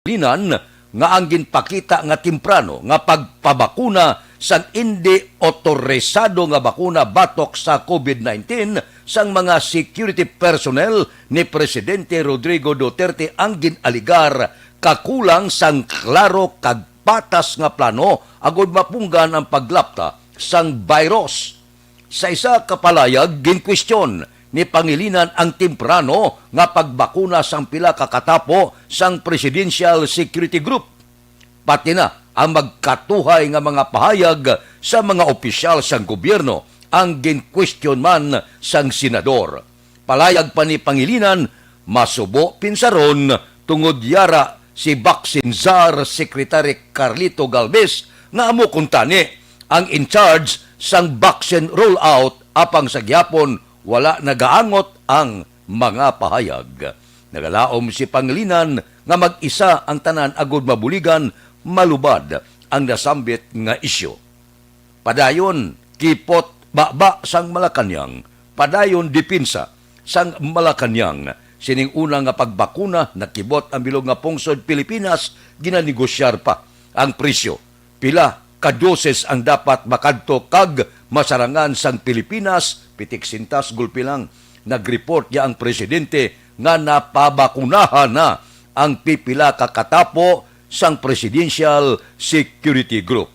linan nga ang ginpakita nga temprano nga pagpabakuna sang hindi otorisado nga bakuna batok sa COVID-19 sang mga security personnel ni Presidente Rodrigo Duterte ang ginaligar kakulang sang klaro kag patas nga plano agud mapunggan ang paglapta sang virus. Sa isa ka palayag ginkwestiyon ni Pangilinan ang temprano nga pagbakuna sang pila ka katapo sang Presidential Security Group. Pati na ang magkatuhay nga mga pahayag sa mga opisyal sang gobyerno ang ginkwestiyon man sang senador. Palayag pa ni Pangilinan, masubo pinsaron tungod yara si Baksinzar Secretary Carlito Galvez nga amo kuntani ang in charge sang vaccine rollout apang sa gyapon wala nagaangot ang mga pahayag. Nagalaom si Pangilinan nga mag-isa ang tanan agud mabuligan malubad ang nasambit nga isyu. Padayon kipot baba sang Malacañang, padayon dipinsa sang Malacañang. Sining una nga pagbakuna nakibot ang bilog nga pungsod Pilipinas ginanigosyar pa ang presyo. Pila ka doses ang dapat makadto kag masarangan sang Pilipinas, pitik sintas gulpi lang. Nag-report ya ang presidente nga napabakunahan na ang pipila ka katapo sang Presidential Security Group.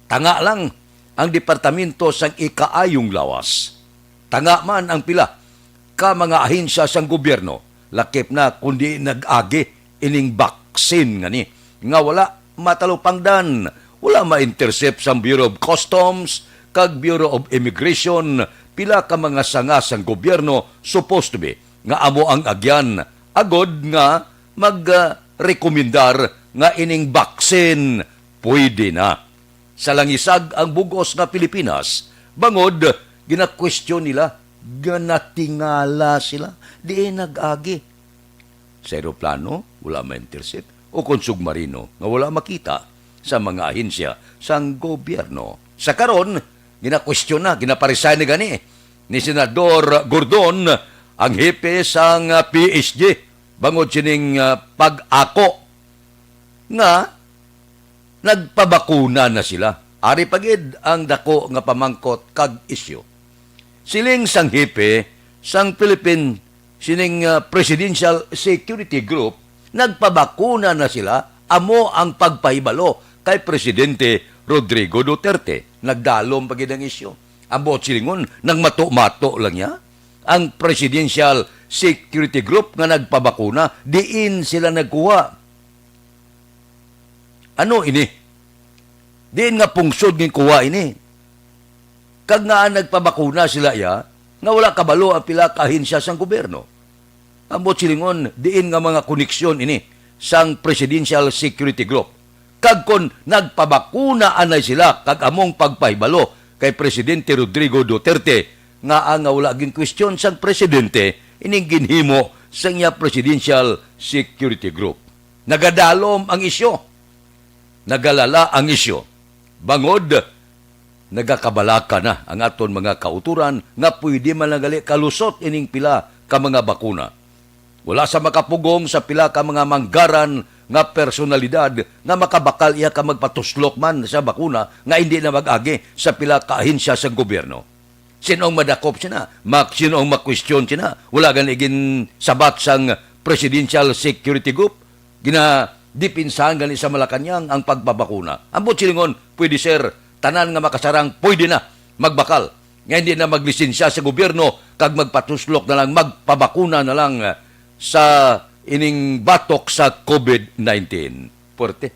Tanga lang ang departamento sang ikaayong lawas. Tanga man ang pila ka mga ahensya sang gobyerno. Lakip na kundi nag-agi ining baksin nga ni. Nga wala matalupangdan, wala ma-intercept sang Bureau of Customs kag Bureau of Immigration, pila ka mga sanga sang gobyerno supposed to be nga amo ang agyan agod nga magrekomendar nga ining baksin pwede na. Sa langisag ang bugos nga Pilipinas, bangod gina-question nila, ganatingala sila, di nag-agi. Sa aeroplano, wala ma-intercept, o kung submarino nga wala makita sa mga ahensya sang gobyerno. Sa karon, gina-question na, ginaparisay na gani ni Senador Gordon, ang hepe sang PSG, bangod sining pag-ako nga nagpabakuna na sila. Ari pagid ang dako nga pamangkot kag isyu. Siling sang hepe sang Philippine sining Presidential Security Group, nagpabakuna na sila, amo ang pagpahibalo kay Presidente Rodrigo Duterte. Nagdalom pagid ang isyu. Amo silingon nang mato-mato lang niya ang Presidential Security Group nga nagpabakuna, diin sila nagkuha. Ano ini? Diin nga pungsod ng kuha ini. Kag nga nagpabakuna sila ya, nga wala kabalo ang pila kahensya sang gobyerno. Ambot silingon, diin nga mga koneksyon ini sang Presidential Security Group. Kag kon nagpabakuna anay sila, kag among pagpahibalo kay Presidente Rodrigo Duterte, nga ang wala gin question sang Presidente, ining ginhimo sang iya Presidential Security Group. Nagadalom ang isyo. Nagalala ang isyo. Bangod, nagakabalaka na ang aton mga kauturan nga pwede managali kalusot ining pila ka mga bakuna. Wala sa makapugong sa pila ka mga manggaran nga personalidad nga makabakal iya ka magpatuslok man sa bakuna nga hindi na mag-agi sa pila ka ahensya sa gobyerno. Sinong madakop siya na? Sinong makwestiyon siya na? Wala ganigin sabat sang Presidential Security Group? Dipinsahan gani sa Malacañang ang pagpabakuna. Ambot silingon, pwede sir, tanan nga makasarang, pwede na magbakal. Nga hindi na maglisensya sa gobyerno, kag magpatuslok na lang, magpabakuna na lang sa ining batok sa COVID-19. Porte,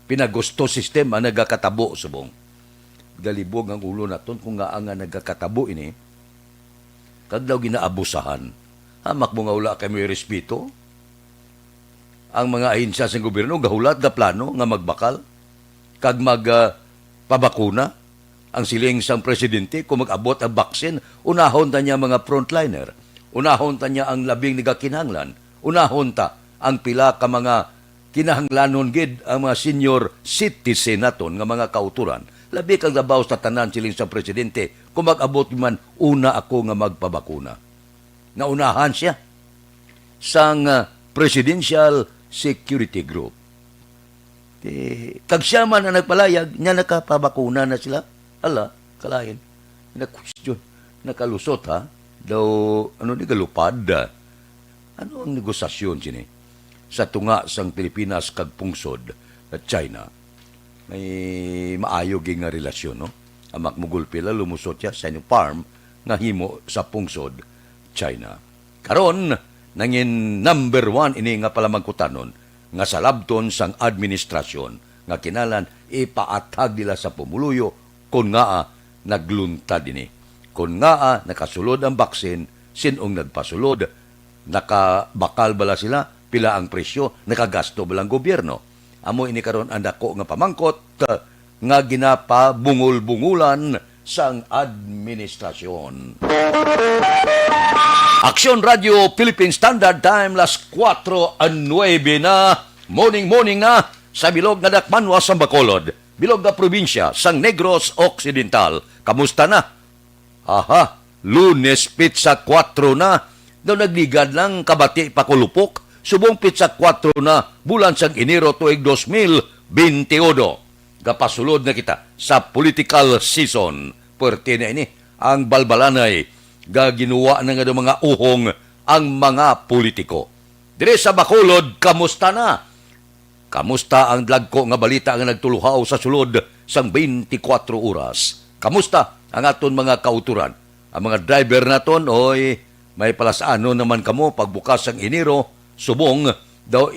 pinagusto sistema nagakatabo subong. Galibog ang ulo naton kung nga ang nagakatabo ini, kag daw ginaabusahan. Hamak mo nga wala kami respeto. Ang mga ahensya sa gobyerno gahulat ga plano nga magbakal kag magpabakuna ang siling sang presidente kung mag-abot ang baksin, unahon ta niya mga frontliner, unahon ta niya ang labing nagakinahanglan, unahon ta ang pila ka mga kinahanglanon gid ang mga senior citizen naton nga mga kauturan. Labi kang labaw sa tanan siling sang presidente kung mag-abot man una ako nga magpabakuna. Naunahan siya sang Presidential Security Group. Kag siya man na nagpalayag, niya nakapabakuna na sila. Ala, kalain. Na-question. Nakalusot ha. Daw, di galupad. Ano ang negosasyon sini? Sa tunga sang Pilipinas kag pungsod at China, may maayo nga relasyon, no? Amak mugul pila lumusot siya sa inyong farm nga himo sa pungsod China. Karon nangin number 1 ini nga pala magkutanon nga sa labton sang administrasyon nga kinalan ipaatag nila sa pumuluyo kung nga nagluntad ini. Kung nga nakasulod ang baksin, sinong nagpasulod, nakabakal bala sila, pila ang presyo, nakagasto balang gobyerno. Amo ini karon ang dako nga pamangkot nga ginapabungol-bungulan sang administrasyon. Aksyon Radio Philippine Standard Time, las 4:09 na, morning na, sa bilog nga Dakmanwa sa Bacolod, bilog nga probinsya sang Negros Occidental. Kamusta na? Aha, Lunes pizza 4 na, daw nagligad lang kabati pakulupok, subong pizza 4 na, bulan sang Enero tuig 2021. Gapasulod na kita sa political season. Puwerte na ini, ang balbalanay, gaginuwa na nga mga uhong ang mga politiko. Dire sa Bacolod, kamusta na? Kamusta ang dlagko nga balita nga nagtuluhaw sa sulod sang 24 oras? Kamusta ang aton mga kauturan? Ang mga driver naton, oy, may palasano naman kamo pagbukas ang Enero, subong daw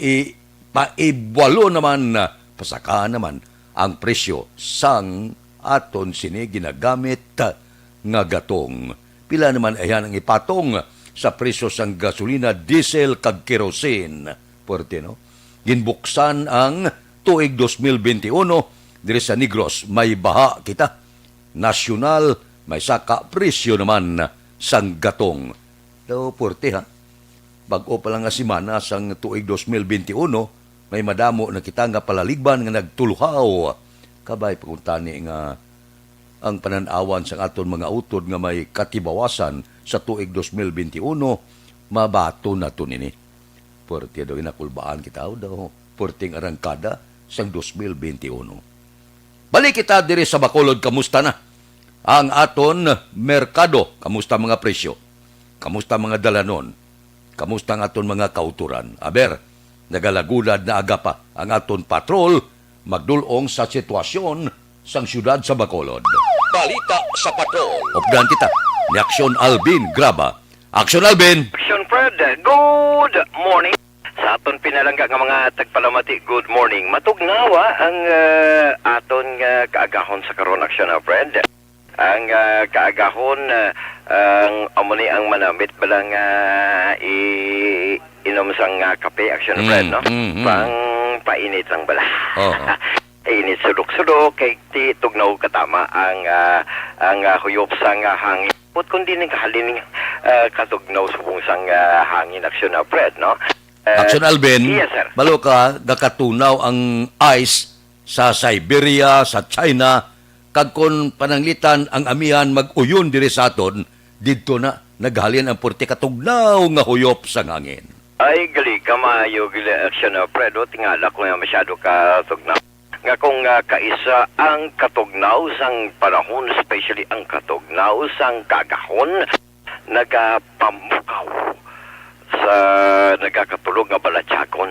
paibwalo naman, pasaka naman ang presyo sang aton sini ginagamit nga gatong. Pila naman ayan ang ipatong sa presyo sang gasolina, diesel kag kerosene. Puwerte, no? Ginbuksan ang tuig 2021 diri sa Negros, may baha kita. Nasyonal, may saka presyo naman sang gatong. Daw puwerte ha. Bago pa lang nga simana sang tuig 2021, may madamo na kita nga palaligban nga nagtuluhaw. Kabay pagkuntani nga ang pananawan sa aton mga utod nga may katibawasan sa tuig 2021, mabato na to nini. Puwerte daw inakulbaan kita daw, puwerteng arangkada sang 2021. Balik kita diri sa Bacolod, kamusta na? Ang aton merkado, kamusta mga presyo? Kamusta mga dalanon? Kamusta ang aton mga kauturan? Aber, nagalagulad na aga pa ang aton patrol, magdulong sa sitwasyon sang syudad sa Bacolod. Balita sa patrol. Opdan kita ni Aksyon Alvin Graba. Aksyon Alvin! Aksyon Fred, good morning. Sa aton pinalangga nga mga tagpalamati, good morning. Matugnawa ang aton kaagahon sa karon, Aksyon Fred. Ang kaagahon, ang amuni ang manamit balang inom sang kape, Aksyon Fred, no? Pang painit ang bala. Init sulok-sulok kay ti tugnaw katama ang huyop sang hangin. Put kundi ning kahalin katugnaw subong sang hangin, Aksyon Fred, no? Aksyon Alvin, yes, sir. Balo ka gakatunaw ang ice sa Siberia, sa China, kag kon pananglitan ang amihan mag-uyon diri sa aton, didto na naghalin ang purti katugnaw nga huyop sang hangin. Ay gali kamayo gili, Aksyon Fred, tingala ko nga masyado ka tugnaw. Nga kung kaisa ang katugnaw sang panahon, especially ang katugnaw sang kagahon, nagapamukaw sa nagakatulog nga balatsakon.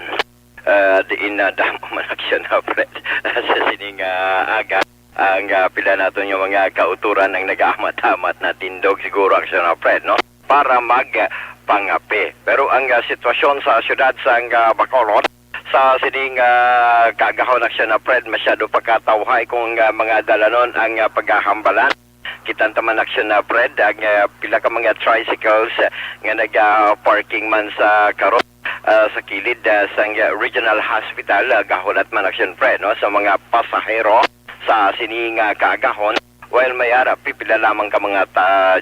Diin na damo man, Aksyon Fred, sa sining aga. Ang pila natin yung mga kauturan ng nag-amat-amat na tindog siguro, Aksyon Fred, no? Para magpangapi. Pero ang sitwasyon sa syudad sang Bacolod, sa sining kagahon, Aksyon Fred, masyado pagkatawhay kung mga dalanon ang paghahambalan. Kitang taman, Aksyon Fred, ang pila ka mga tricycles nga nag-parking man sa karon sa kilid sa regional hospital, gahon at man, Aksyon Fred, no? Sa mga pasahero sa sining kagahon, while may arap, pipila lamang ka mga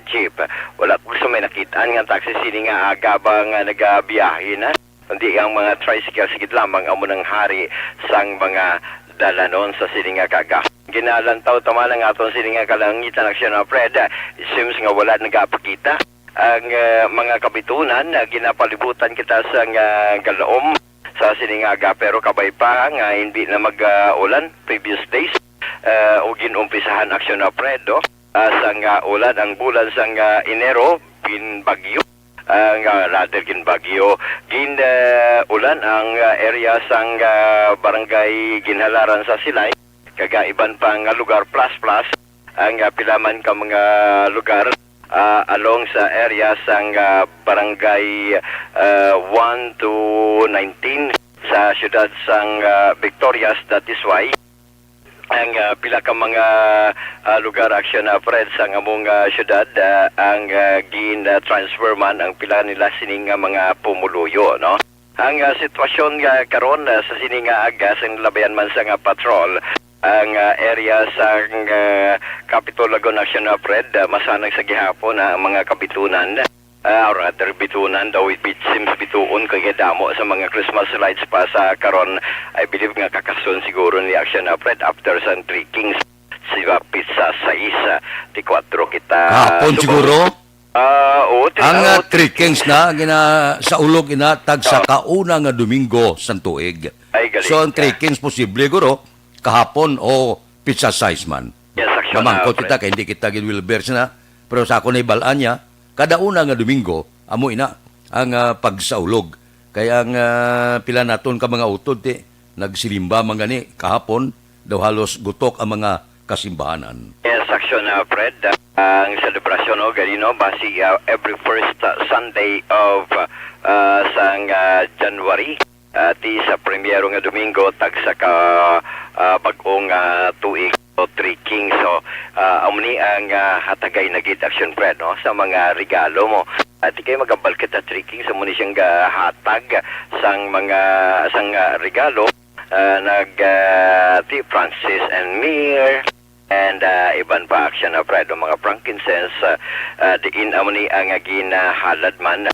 jeep. Wala gusto may nakitaan nga taxi sining agabang nagabiyahe na. Hindi ang mga tricycle, sigid lamang amo ng hari sang mga dalanon sa sininga kaga. Ginalantaw tama ng aton sininga kalangitan, Aksyon Fred. It seems nga wala nagapakita ang mga kabitunan na ginapalibutan kita sa galaom sa siningaga, pero kabay pa nga hindi na mag-ulan previous days. O ginumpisahan aksyon na predo sang ulan ang bulan sang Enero bin bagyo rather gin bagyo gin ulan ang area sang barangay Ginhalaran sa Silay kagaiban pang lugar plus ang pilaman ka mga lugar along sa area sang barangay 1 to 19 sa siyudad sang Victorias. That is why ang pila ka mga lugar aksyon na Fred sa among syudad ang gin-transfer man ang pila nila sining mga pumuluyo, no? Ang sitwasyon karon sa sining aga sa labayan man sa patrol ang area sa Capitol Lagon Action na Fred masanag sa gihapon ang mga kabitunan or rather bitunan daw it seems bituon kay damo sa mga Christmas lights pa sa karon. I believe nga kakasun siguro ni action na Fred after sa 3 Kings siya pizza sa isa di 4 kita Hapon siguro. Ang 3 Kings na sa ulog inatag sa kauna nga Domingo sa tuig. So ang 3 Kings posible guro kahapon o pizza size man. Yes, action Kamangkot kita kay hindi kita gin-Wilbers na pero sa ako na ibalaan niya kada una nga Domingo, amo ina ang pagsaulog. Kaya ang pila naton ka mga utod, nagsilimba man gani kahapon, daw halos gutok ang mga kasimbahanan. Yes, action Fred. Ang selebrasyon o ganino, basi every first Sunday of sang January. Ti sa premiero nga Domingo, tag sa bagong tuig o 3 Kings. So, amuni ang hatagay na gid action Fred, no? Sa mga regalo mo. At kayo magabal kita 3 Kings, amuni siyang hatag sang mga regalo. Ti Francis and Mir and iban pa action na Fred, mga frankincense. Diin amuni ang ginahalad man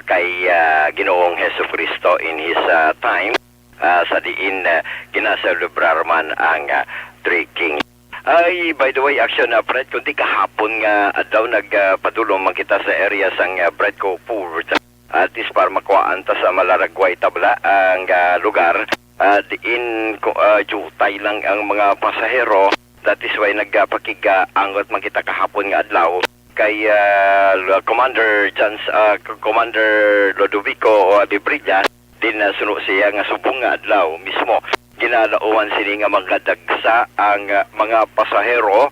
kay Ginoong Hesus Kristo in his time. Sa diin ginaselebrar man ang 3 Kings. Ay, by the way, action na Fred, kundi kahapon nga daw nagpadulong man kita sa area sang Bredco Port. At is para makuhaan ta sa Malaragway tabla ang lugar. Diin jutay lang ang mga pasahero. That is why nagpakiga angot man kita kahapon nga adlaw kay Commander Lodovico de Brilla din suno siya nga subong nga adlaw mismo ginalauan sini nga magdagsa ang mga pasahero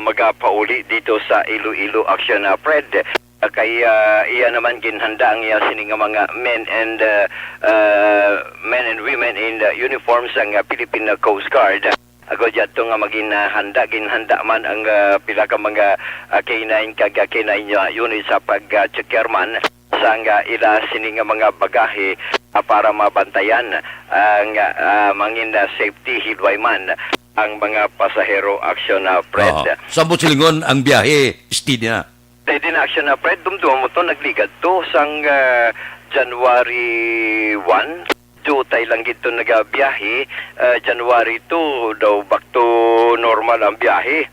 magapauli dito sa Iloilo Action na Fred. Kaya iya naman ginhanda ang iya sini nga mga men and women in the uniforms ang Philippine Coast Guard. Ako dito nga ginhanda man ang pila ka mga K9 unit sa pag-checker man sa ila sini nga mga bagahe para mabantayan ang mangin safety hilway man ang mga pasahero action na Fred. Sambot silingon ang biyahe, steady na. Steady na action na Fred, dumdum mo to nagligad to sang January 1. Jutay lang gito nagabiyahe. January 2 daw back to normal ang biyahe.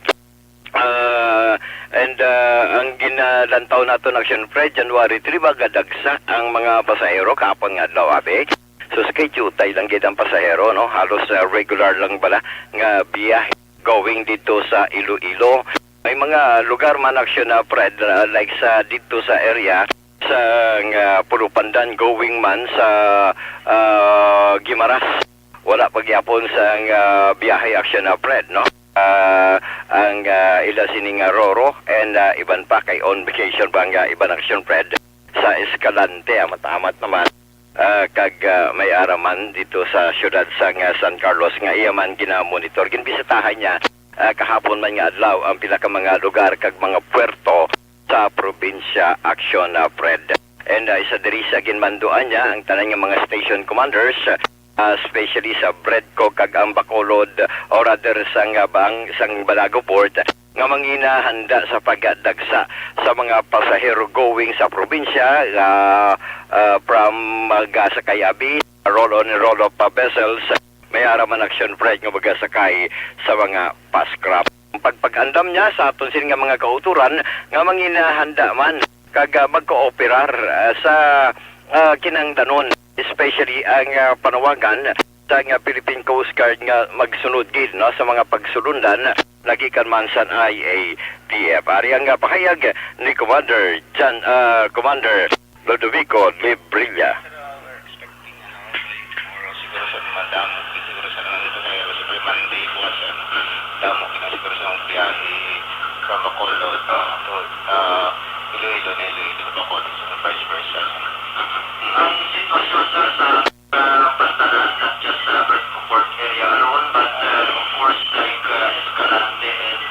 And ang ginalantaw nato ng action Fred, January 3 magadagsa ang mga pasahero kapon nga adlaw abe. So schedule tayo lang gid ang pasahero, no? Halos regular lang bala nga biyahe going dito sa Iloilo. May mga lugar man action na Fred like sa dito sa area sa Pulupandan going man sa Gimaras. Wala pagyapon sa biyahe action na Fred, no? Ang ila sining Roro and iban pa kay on vacation bang iban action Fred sa Escalante matamat naman kag may araman dito sa siyudad sa San Carlos nga iya man ginamonitor ginbisitahan niya kahapon man nga adlaw ang pila ka mga lugar kag mga puerto sa probinsya action Fred. And isa diri sa ginmanduan niya ang tanan nga mga station commanders especially sa Bredco kag ang Bacolod or rather sang Balago Port nga manginahanda sa pagdagsa sa mga pasahero going sa probinsya from Magasakayabi, roll-on and roll-off vessels, may araman action Fred nga magasakay sa mga pascraft. Pagpag-andam niya sa aton sin nga mga kauturan nga manginahanda man kag magkooperar sa kinangdanon especially ang panawagan sa Philippine Coast Guard nga magsunod gid no sa mga pagsulundan nagikan man sa IATF. Ari ang pakayag ni Commander Lodovico Librilla. Siguro sa madamo, siguro sa nandito kaya sa Monday bukas damo kita siguro sa biyahe from Bacolod to Iloilo na Iloilo to Bacolod so vice versa. Ang sitwasyon sa Pastaran, not just Fort area alone, but of course like Escalante and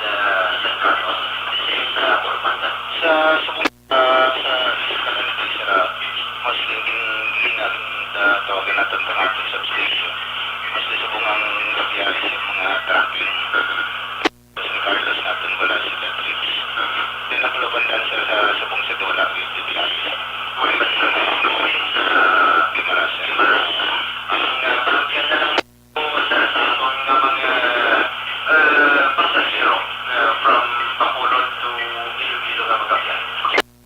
San Carlos, the same for Banda. Sa Escalante sila, mas lingang tawagin natin ang ating substation. Mas lisabungang gabiyahe sa mga tracking. Sa San Carlos natin wala sila trips. Then nakalabandan sila sa sabong sa Dola with the biyahe sa Gimaras. Ang pagyan na lang po sa sabong ng mga pasasero from Bacolod to Iloilo na magkabyan.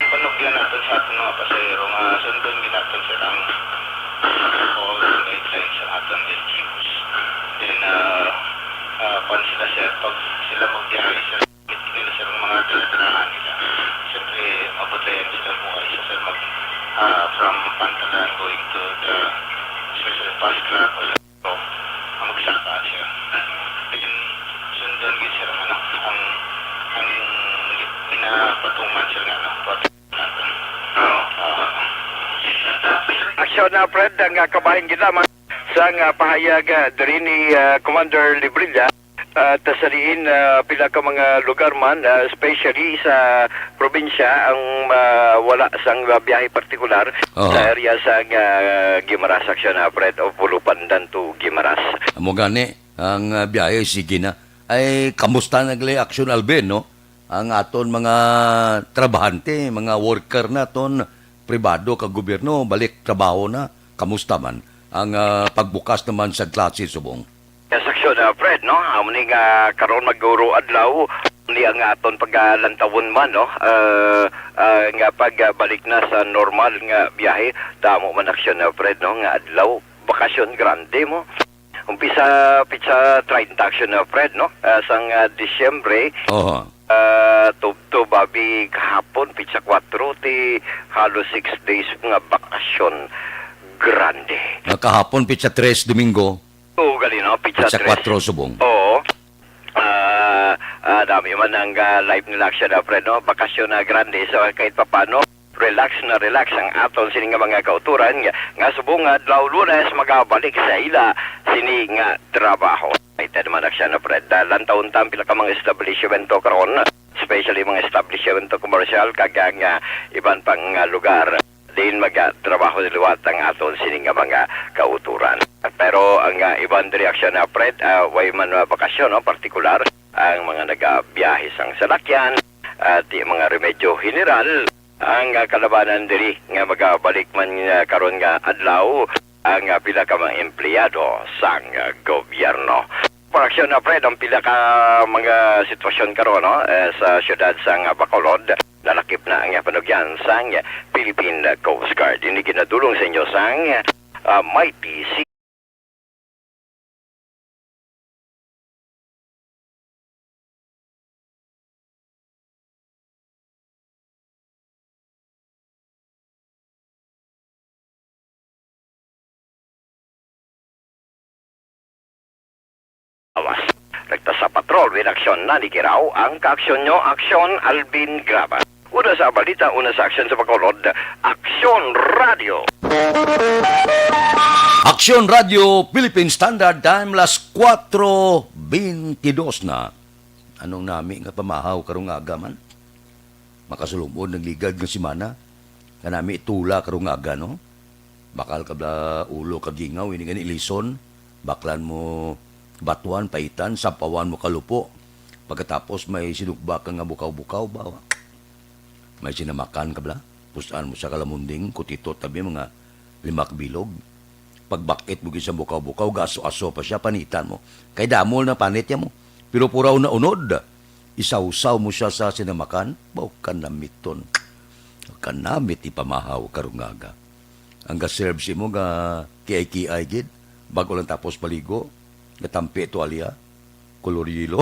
Panugyan natin sa ating mga pasahero nga sundon natin silang all guidelines sa ating LGUs. Then, pan sila sir, pag sila magbiyahe sir, nila sir ang mga daladalahan nila. Siyempre, mabutayan sila buhay sa sir from Pantalan going to the special fast track o magsaka siya. Then, sundon gid sir ang pinapatungan sir nga natin. Aksyon na Fred ang kabahin gid lamang sa pahayag diri ni Commander Librilla tasaliin pila ka mga lugar man especially sa probinsya ang wala sang biyahe partikular sa area sa Gimaras aksyon na Fred o Pulupandan to Gimaras. Amo gani ang biyahe sige na ay kamusta naglay action Alben no? Ang aton mga trabahante, mga worker naton pribado kag gobyerno balik trabaho na kamusta man ang pagbukas naman sa klase subong. Saksyon Fred no amuni nga karon maguro adlaw ni ang aton pagalantawon man no nga pagbalik na sa normal nga biyahe tamo man aksyon Fred no nga adlaw bakasyon grande mo umpisa pitsa 30 aksyon Fred no sang Disyembre to babi kahapon pitsa 4 ti halos 6 days nga bakasyon grande. Kahapon pitsa 3 Domingo. Oo, galino, pitsa 4 subong. Oo. Dami man ang live nila action na Fred, no? Bakasyon na grande. So, kahit papano, relax ang aton sini nga mga kauturan nga subong adlaw Lunes magabalik sa ila sini nga trabaho. Ay naman action na Fred. Lantaon pila ka mga establishmento karon, especially mga establishmento commercial kagang iban pang lugar. Din magtrabaho liwat ang aton sini nga mga kauturan. Pero ang ibang reaksyon na Fred, way man bakasyon, no, partikular, ang mga nagabiyahe sang salakyan at mga remedyo general, ang kalabanan diri nga magabalik man karon nga adlaw ang pila ka mga empleyado sang gobyerno. Reaksyon na Fred, ang pila ka mga sitwasyon karon no, sa syudad sang Bacolod, lalakip na ang panugyan sang Philippine Coast Guard. Ini ginadulong sa inyo sang Mighty Sea. Rekta sa patrol, with aksyon na nikiraw ang kaaksyon nyo, Aksyon Alvin Graba. Una sa balita, una sa aksyon sa Bacolod, Aksyon Radio. Aksyon Radio Philippine Standard Time las 4:22 na. Anong nami nga pamahaw karong aga man? Makasulumod ng ligad ng simana. Kanami itula karong aga no? Bakal kabla ulo kagingaw ini gani lison. Baklan mo batuan, paitan, sapawan mo kalupo. Pagkatapos may sinukba ka nga bukaw-bukaw ba? May sinamakan ka bla? Pusaan mo sa kalamunding, kutito tabi mga 5 bilog. Pagbakit mo sa bukaw-bukaw, gaso-aso pa siya, panitan mo. Kay damol na panitya mo. Pero puraw na unod. Isaw-saw mo siya sa sinamakan, baw ka namiton. Kanamit ipamahaw karungaga. ang gaserve si mo nga kiay-kiay gid bago lang tapos paligo gatampi tuwalya kolorilo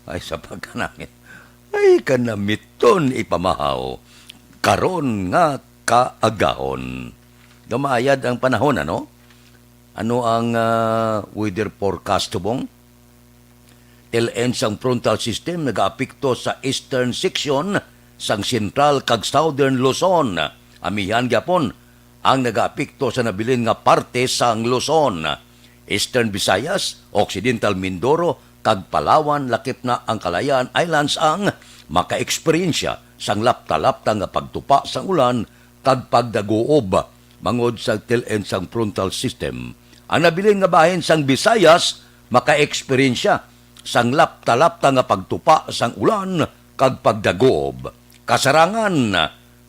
ay sa pagkanangin ay kanamiton ipamahaw karon nga kaagahon gamayad ang panahon ano ang weather forecast tubong TLN sang frontal system nagaapekto sa eastern section sang central kag southern Luzon. Amihan gyapon ang nagaapekto sa nabilin nga parte sang Luzon. Eastern Visayas, Occidental Mindoro kag Palawan lakip na ang Kalayaan Islands ang maka-eksperyensya sang lapta-lapta nga pagtupa sang ulan kag pagdaguob mangod sa TLN sang frontal system. Ang nabilin nga bahin sang Visayas maka-eksperyensya sang lapta-lapta nga pagtupa sang ulan kag pagdagob. Kasarangan,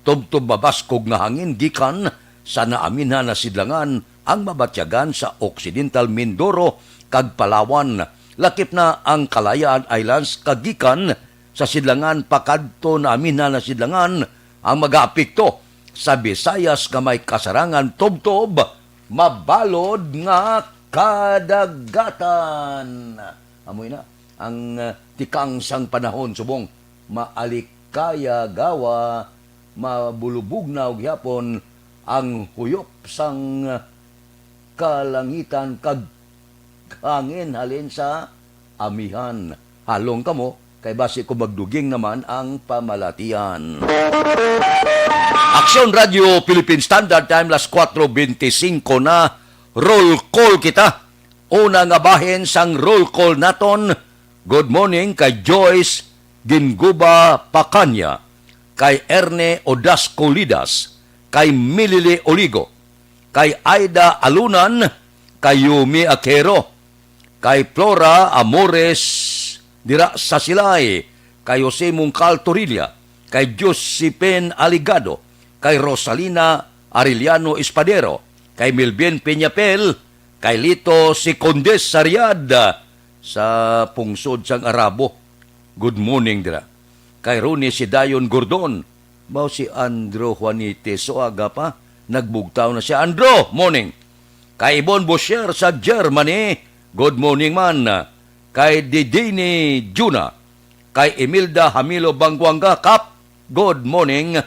tubtub mabaskog nga hangin gikan sa naaminha na sidlangan ang mabatyagan sa Occidental Mindoro kag Palawan. Lakip na ang Kalayaan Islands kag gikan sa sidlangan pakadto naaminha na sidlangan ang mag-aapekto sa Visayas nga may kasarangan tubtob mabalod nga kadagatan. Amoy na ang tikang sang panahon subong maalikaya gawa mabulubugnaw gyapon ang huyop sang kalangitan kag hangin halin sa amihan halong kamo kay basi ko magduging naman ang pamalatian. Aksyon Radio Philippine Standard Time las 4:25 na roll call kita. Una nga bahin sang roll call naton. Good morning kay Joyce Ginguba Pacanya, kay Erne Odasco Lidas, kay Milili Oligo, kay Aida Alunan, kay Yumi Aquero, kay Flora Amores Dira sa Silay, kay Jose Mungcal Torilla, kay Josephine Aligado, kay Rosalina Arellano Espadero, kay Milbien Peñapel, kay Lito si Condes Sariad sa pungsod sang Arabo. Good morning dira. Kay Roni si Dayon Gordon. Bao si Andro Juanites o aga pa. Nagbugtaw na siya. Andro, morning. Kay Ibon Bosher sa Germany. Good morning man. Kay Didini Juna. Kay Emilda Hamilo Bangwanga Kap. Good morning.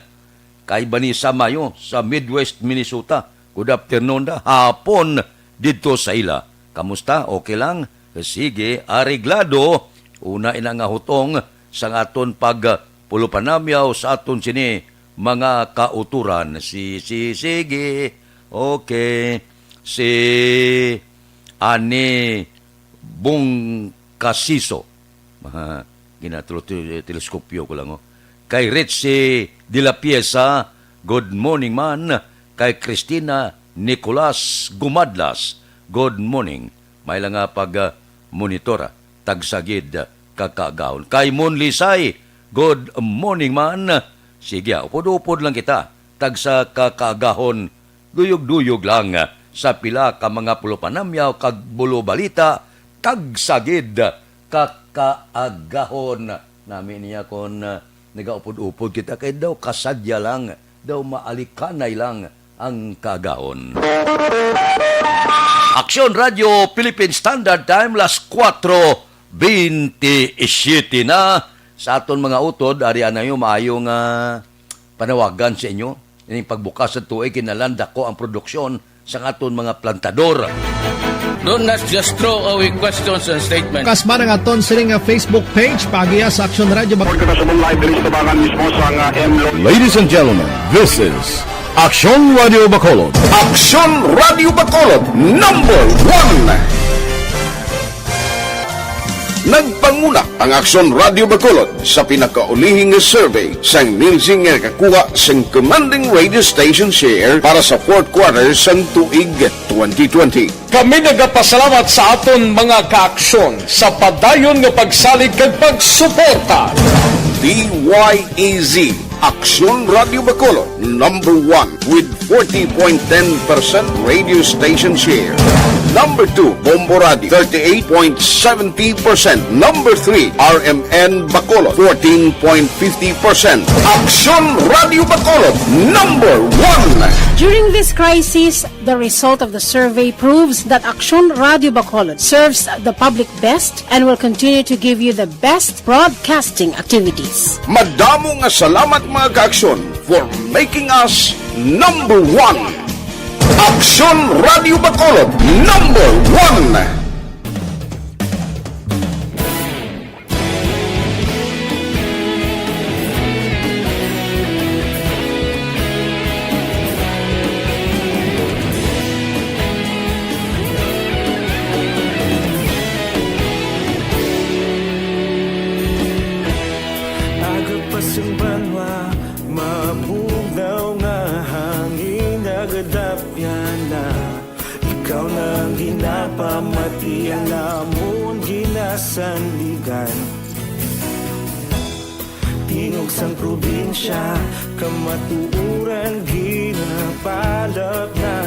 Kay Banisa Mayo sa Midwest, Minnesota. Good afternoon da. Hapon dito sa ila. Kamusta? Okay lang? Sige, areglado. Una ina nga hutong sa aton pagpulupanamyaw sa aton sini mga kauturan. Sige. Okay. Si Ani Bungkasiso. Teleskopyo ko lang. Kay Ritzy de la Piesa. Good morning man. Kay Cristina Nicolas Gumadlas, good morning. May lang nga pag-monitora, tagsagid kakagahon. Kay Mon Lisay, good morning man. Sige, upod-upod lang kita. Tagsa kakagahon, duyog-duyog lang sa pila ka mga pulupanamyaw, kag bulo balita, tagsagid kakaagahon. Namin niya kung nagaupod-upod kita, kay daw kasadya lang, daw maalikanay lang ang kagahon. Aksyon Radio Philippine Standard Time las 4:27 na sa aton mga utod. Ariyan na yung maayong panawagan sa inyo. Ining pagbukas sa tuig kinalanda ko ang produksyon sa aton mga plantador. Do not just throw away questions and statements. Kasma ng aton sining Facebook page pagiya sa Aksyon Radio. Ladies and gentlemen, this is Aksyon Radio Bacolod. Aksyon Radio Bacolod, number 1. Nagpanguna ang Aksyon Radio Bacolod sa pinakaulihing survey sang Nielsen nga kakuha sang commanding radio station share para sa fourth quarter sang tuig 2020. Kami nagapasalamat sa aton mga kaaksyon sa padayon nga pagsalig kag pagsuporta. DYEZ Aksyon Radio Bacolod, number 1 with 40.10% radio station share. Number 2, Bombo Radio, 38.70%. Number 3, RMN Bacolod, 14.50%. Aksyon Radio Bacolod, number 1. During this crisis, the result of the survey proves that Aksyon Radio Bacolod serves the public best and will continue to give you the best broadcasting activities. Madamo nga salamat mga ka-aksyon for making us number 1. Aksyon Radio Bacolod, number 1. Agapasang banwa, mabugaw nga hangin nagadapyan na. Ikaw nang ginapamatian namon ginasandigan. Tingog sang probinsya, kamatuuran ginapalak na.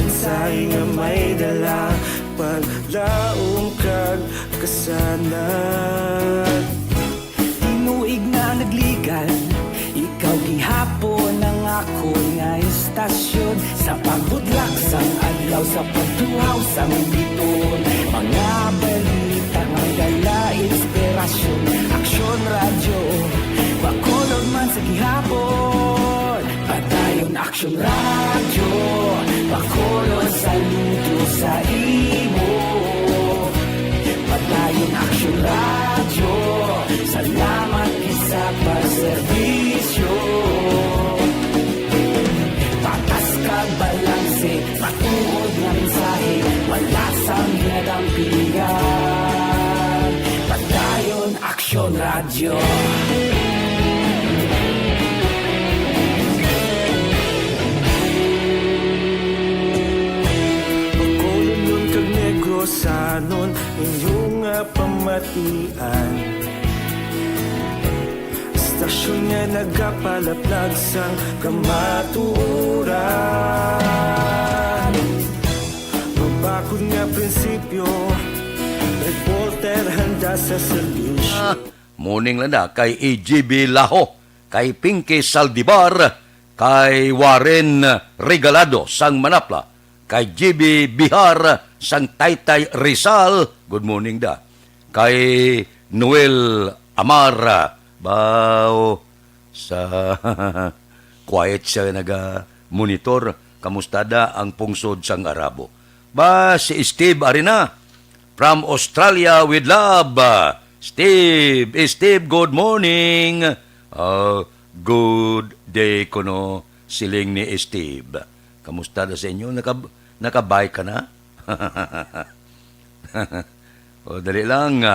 Minsay nga may dala, paglaong kag kasanat. Tinuig na nagligan, ikaw gihapon ang ako nga istasyon. Sa pagbudlak sang adlaw, sa pagtuhaw sang biton. Mga balita nga dala inspirasyon. Aksyon radyo, Bacolod man sa gihapon. Padayon Aksyon radyo, Bacolod saludo sa imo. Padayon Aksyon radyo, salamat sa pagserbisyo. Patas ka balanse, patuod nga mensahe, wala sang hinadampingan. Padayon Aksyon radyo. Bacolod nun kag Negrosanon, inyong nga pamatian. Stasyon nga nagapalaplag sang kamatuuran. Mabakod nga prinsipyo, reporter handa sa serbisyo. Morning lang na kay EGB Laho, kay Pinky Saldivar, kay Warren Regalado sang Manapla, kay GB Bihar sang Taytay Rizal, good morning da. Kay Noel Amara, bao sa quiet siya naga-monitor, kamusta da ang pungsod sang Arabo. Ba si Steve Arena from Australia with love. Steve, good morning. Good day kuno siling ni Steve. Kamusta na sa inyo? Nakabay ka na? O, dali lang.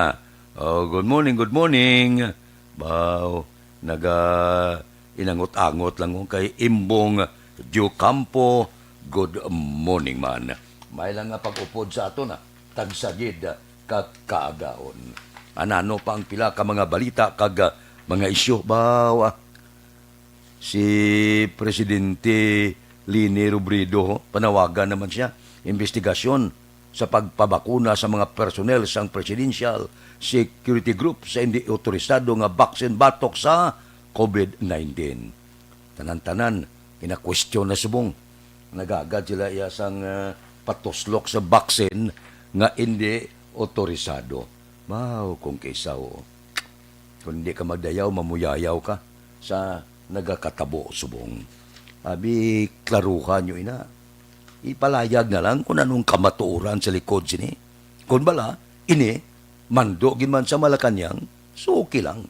Good morning. Bao, inangot-angot lang kay Imbong Diocampo. Good morning man. May lang nga pag-upod sa ato na tagsagid kakaagaon. Anano pa ang pila ka mga balita kag mga isyu bawa. Si Presidente Lini Robredo, panawagan naman siya, investigasyon sa pagpabakuna sa mga personnel sang Presidential Security Group sa hindi otorisado nga vaccine batok sa COVID-19. Tanan-tanan, kina-question na subong. Nagagad sila sang patuslok sa vaccine nga hindi otorisado. Wow, kung kaysaw. Kung hindi ka magdayaw, mamuyayaw ka sa nagakatabo subong. Abi, klaruhan nyo ina. Ipalayag na lang kung anong kamatuuran sa likod sini. Kung bala, ini, mando man sa Malacanang, so okay lang.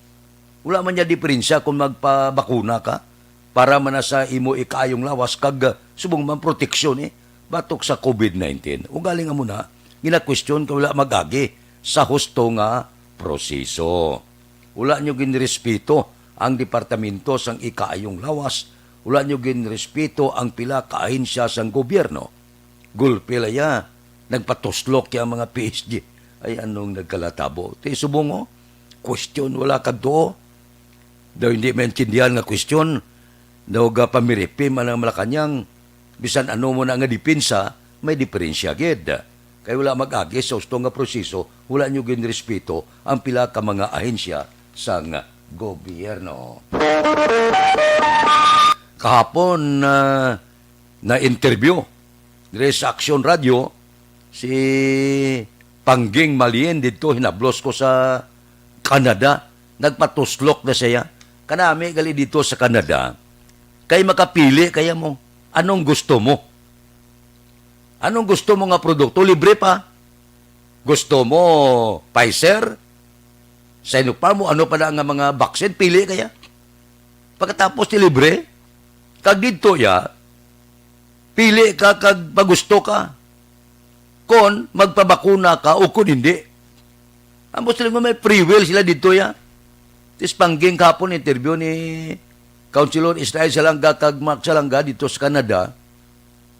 Wala man niya diferensya kung magpabakuna ka para man sa imo ikayong lawas kag subong man proteksyon batok sa COVID-19. Ugaling nga muna, gina-question ka wala magagi sa husto nga proseso. Wala nyo ginrespeto ang departamento sang ikaayong lawas. Wala nyo ginrespeto ang pila kaahensya sang gobyerno. Gulpilaya, nagpatuslok yung mga PSG. Ay anong nagkalatabo? Te subongo, question wala ka do. Daw hindi maintindihan nga question. Daw ga pamiripim ang Malacanang. Bisan ano mo na nga dipinsa, may diferensya gid. Kaya wala mag-agi sa gusto nga proseso, wala nyo ginrespeto ang pila ka mga ahensya sang gobyerno. Kahapon na interview dire sa Action Radio si Pangging Malien dito hinablos ko sa Canada. Nagpatuslok na siya. Kanami gali dito sa Canada. Kay makapili kaya mo. Anong gusto mo? Anong gusto mo nga produkto? Libre pa. Gusto mo Pfizer? Sinopharm mo? Ano pa na nga mga vaccine? Pili kaya. Pagkatapos ti libre, kag dito ya, pili ka kag pagusto ka. Kon magpabakuna ka o kun hindi. Amo sila may free will sila dito ya. Tis Pangging kapon interview ni Councilor Israel Salanga kag Mark Salanga dito sa Canada.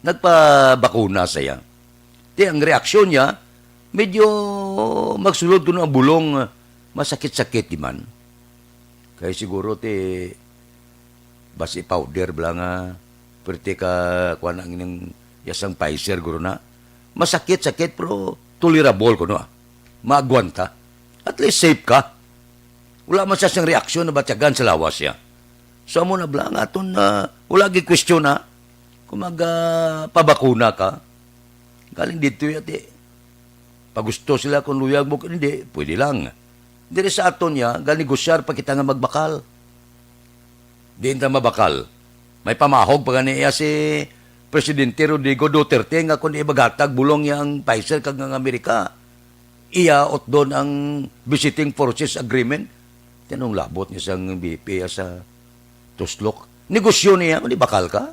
Nagpabakuna saya. Di ang reaksyon niya, medyo magsulod ko ng bulong masakit-sakit di man. Kaya siguro basi powder bala nga pwerte ka kuha na ng yasang Pfizer guro na. Masakit-sakit pero tolerable ko no. Maagwanta. At least safe ka. Wala man siya siyang reaksyon na batyagan sa lawas siya. So mo na bala nga aton wala gi-question na kung magpabakuna ka. Galing dito yati. Pag gusto sila kung luyag mo, hindi, pwede lang. Dire sa aton niya, galing-negosyar pa kita nga magbakal. Di na mabakal. May pamahog pa ganiya si Presidente Rodrigo Duterte nga kung ibagatag bulong yang Pfizer kag ng Amerika. Iaot doon ang Visiting Forces Agreement. Tinong labot niya sang BP sa tuslok. Negosyo niya, kung di bakal ka.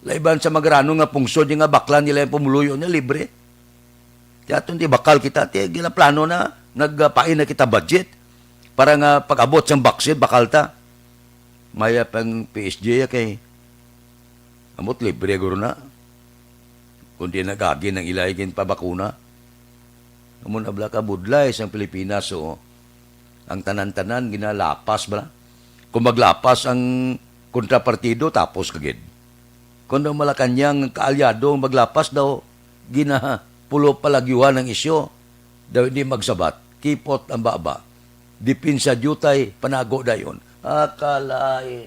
Laiban sa magrano nga pungsod nga baklan nila yung pumuluyo niya, libre. Kaya ito hindi bakal kita. Gila plano na, nagpain na kita budget para nga pag-abot sa baksin, bakal ta. Maya pang PSG kay amot libre guro na. Kundi nagagin ng ilaygin pa bakuna. Amon abla ka budlay sa Pilipinas so ang tanan-tanan ginalapas ba? Kung maglapas ang kontrapartido tapos kagid. Kung daw Malacanang kaalyado maglapas daw, ginapulo palagyuhan ng isyo. Daw hindi magsabat, kipot ang baba. Dipinsa jutay, panago dayon. Akalain.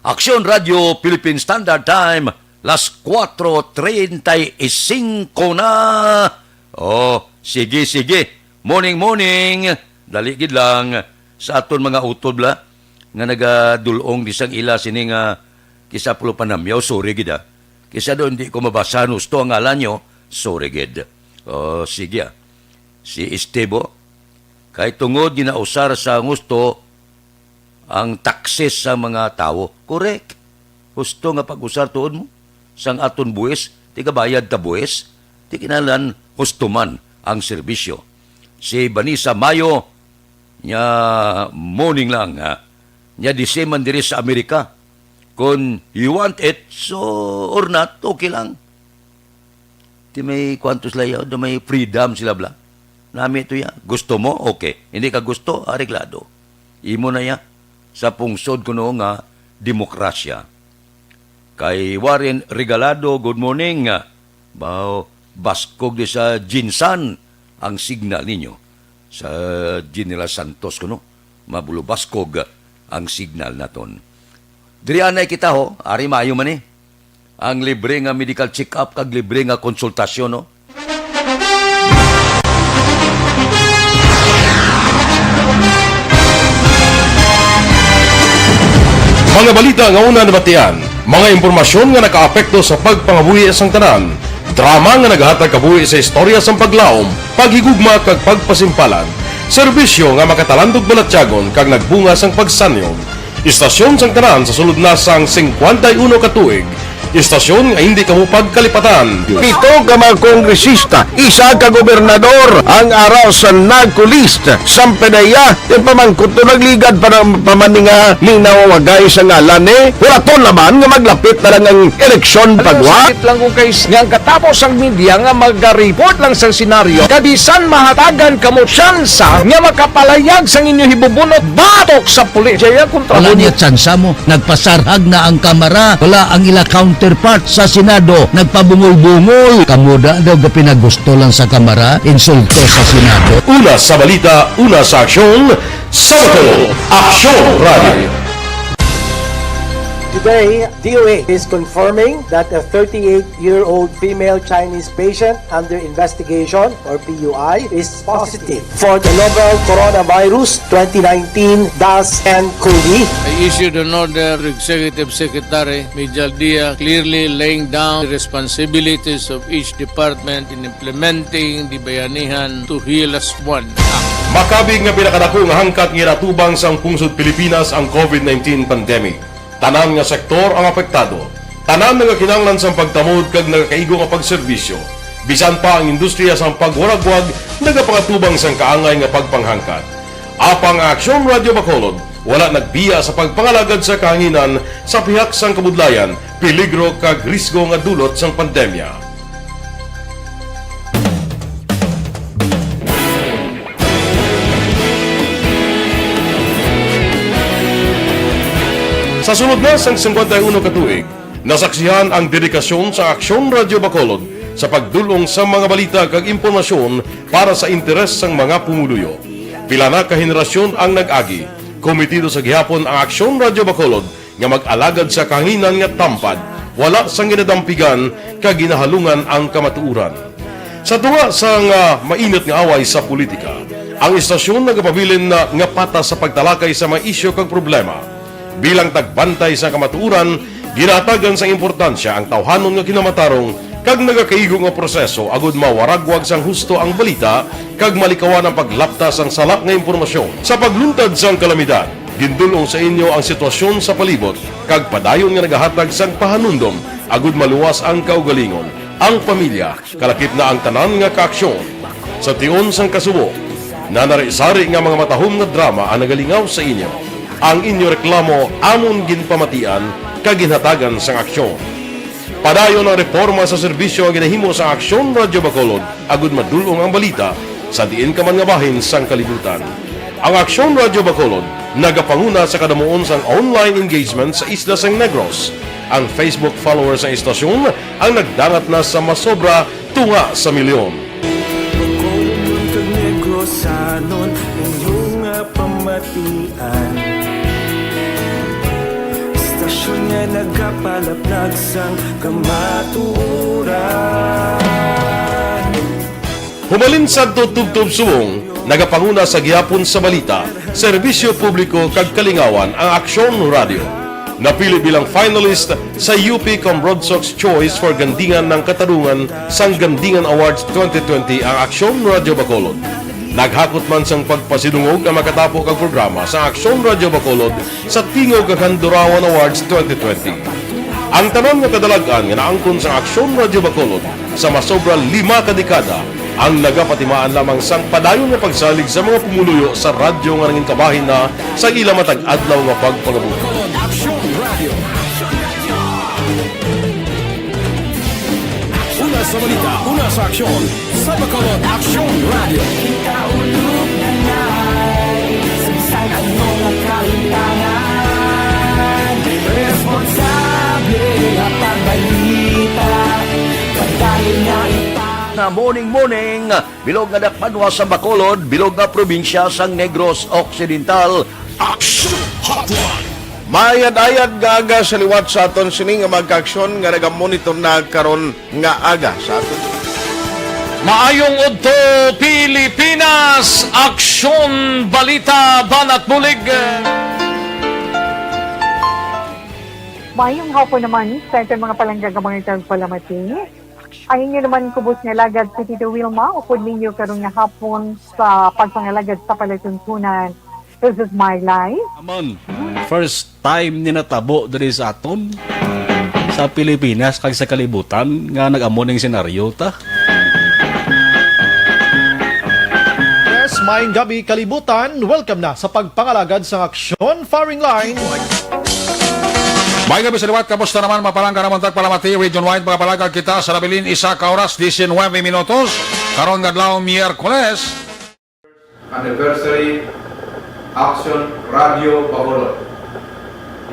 Action Radio Philippine Standard Time, las 4:35 na. Oh, sige. Morning. Daligid lang sa aton mga utod la. Nga nagadulong disang ila sini nga kisa pulo panamyaw, sorry gid. Kisa doon di ko mabasa gusto ang ngalan nyo, sorry gid. O sige. Si Estebo, kay tungod ginausar sa gusto ang taksis sa mga tao. Correct. Gusto nga pag-usar tuon mo sang aton buwis, ti kabayad ta buwis, ti kinalan gusto man ang serbisyo. Si Vanessa Mayo, nya morning lang ha. Nya di man diri sa Amerika. Kung you want it, so or not, okay lang. Di may kwantos layaw, di may freedom sila bla. Nami ito ya. Gusto mo? Okay. Hindi ka gusto? Areglado. Imo na ya. Sa pungsod ko no nga, demokrasya. Kay Warren Regalado, good morning. Bao, baskog di sa Jinsan ang signal ninyo. Sa General Santos ko no. Mabulo baskog ang signal naton. Dirianay kita ho, ari maayo man eh. Ang libre nga medical check-up kag libre nga konsultasyon no. Mga balita nga una nabatian, mga impormasyon nga nakaapekto sa pagpangabuhi sang tanan, drama nga naghatag kabuhi sa istorya sang paglaom, paghigugma kag pagpasimpalan, serbisyo nga makatalandog balatyagon kag nagbunga sang pagsanyog, istasyon sang tanan sa sulod na sang 51 ka tuig, istasyon nga hindi kamupag kalipatan. 7 ka mga kongresista, 1 ka gobernador, ang araw sa nagkulist, sampedaya, yung pamangkot to nagligad para pamaninga minawagay sa ngalan wala to naman nga maglapit na lang ang eleksyon pagwa. Sakit lang kung kays nga katapos ang media nga mag-report lang sa senaryo, kabisan mahatagan kamo tsansa nga makapalayag sang inyo hibubunot batok sa pulis. Jaya kontra Wala niya tsansa mo. Nagpasarhag na ang kamera. Wala ang ila counterpart sa Senado nagpabungol-bungol. Kamuda daw ga pinagusto lang sa Kamara, insulto sa Senado. Una sa balita, una sa aksyon, sa Bacolod, Aksyon Radio. Today, DOA is confirming that a 38-year-old female Chinese patient under investigation, or PUI, is positive for the novel coronavirus 2019 DAS-CoV. I issued an order to Executive Secretary Major Dia clearly laying down the responsibilities of each department in implementing the Bayanihan to Heal as One Act. Makabig nga pinakadako nga hangkat nga natubang sang pungsod Pilipinas ang COVID-19 pandemic. Tanan nga sektor ang apektado. Tanan nga kinahanglan sang pagtamod kag nagakaigo nga pagserbisyo. Bisan pa ang industriya sang pagwaragwag nagapangatubang sang kaangay nga pagpanghangkat. Apang Aksyon Radio Bacolod wala nagbiya sa pagpangalagad sa kahanginan sa pihak sang kabudlayan, peligro kag risgo nga dulot sang pandemya. Sa sunod na sang 51 katuig, nasaksihan ang dedikasyon sa Aksyon Radio Bacolod sa pagdulong sa mga balita kag impormasyon para sa interes sang mga pumuluyo. Pila na ka henerasyon ang nag-agi, komitido sa gihapon ang Aksyon Radio Bacolod nga mag-alagad sa kahanginan nga tampad, wala sang ginadampigan kag ginahalungan ang kamatuuran. Sa tunga sang mainit nga away sa politika, ang istasyon nagapabilin na nga patas sa pagtalakay sa mga isyu kag problema. Bilang tagbantay sa kamatuuran, ginatagan sa importansya ang tawhanon nga kinamatarong kag nagakaigo nga proseso agud mawaragwag sang husto ang balita kag malikawan ang paglapta sang salak nga impormasyon. Sa pagluntad sang kalamidad, gindulong sa inyo ang sitwasyon sa palibot kag padayon nga nagahatag sang pahanundom agud maluwas ang kaugalingon, ang pamilya, kalakip na ang tanan nga kaaksyon. Sa tion sang kasubo, nanari-sari nga mga matahom nga drama ang nagalingaw sa inyo. Ang inyo reklamo amon ginpamatian kag ginhatagan sang aksyon. Padayon ang reforma sa serbisyo ang ginahimo sa Aksyon Radio Bacolod agud madulong ang balita sa diin ka man nga bahin sang kalibutan. Ang Aksyon Radio Bacolod nagapanguna sa kadamuon sang online engagement sa isla sang Negros. Ang Facebook followers sa istasyon ang nagdangat na sa masobra tunga sa milyon. Bacolod kag Negros sanon inyong pamatian. Stasyon nga nagapalaplag sang kamaturan. Humalin sa tutubtub suwong, nagapanguna sa gihapon sa balita, serbisyo publiko kag kalingawan ang Aksyon Radio. Napili bilang finalist sa UP Comrodsox Choice for Gandingan ng Katarungan sang Gandingan Awards 2020 ang Aksyon Radio Bacolod. Naghakot man sang pagpasidungog ang makatapo kag programa sa Aksyon Radio Bacolod sa Tingog kag Handurawan Awards 2020. Ang tanan nga kadalagan nga naangkon sa Aksyon Radio Bacolod sa masobra 5 ka dekada ang nagapatimaan lamang sang padayon nga pagsalig sa mga pumuluyo sa radyo nga nangin kabahin na sa ila matag adlaw nga pagpangabuhi. Aksyon Radio. Una sa balita, una sa aksyon. Sa Bacolod, Aksyon Radio. Ikaulog na na'y sagsag ang mga kahintangan. Responsable na pagbalita. Pagdahil na Na morning, bilog nga dakpanwa sa Bacolod, bilog nga probinsya sang Negros Occidental. Aksyon Hotline. Mayad-ayad nga aga sa liwat sa aton sining nga magkaaksyon nga nagamonitor na karon nga aga sa aton. Maayong udto Pilipinas, Aksyon Balita Banat Bulig. Mayong hapon naman sa ito mga palanggang mga palamati. Ay inyo naman kubos nga lagad si Tito Wilma upod ninyo karong nga hapon sa pagpangalagad sa palatuntunan. This is my life. Amon, first time ni natabo diri sa aton sa Pilipinas kag sa kalibutan nga nag-amo ning senaryo ta. Yes, maayong gabi kalibutan. Welcome na sa pagpangalagad sa Aksyon Firing Line. May gabi sa liwat, kamusta naman mapalangga naman tagpalamati, region-wide mga palagag kita sa Labilin, isa ka oras, 19 minutos, karon gadlaw Miyerkules. Anniversary Aksyon Radio Bacolod.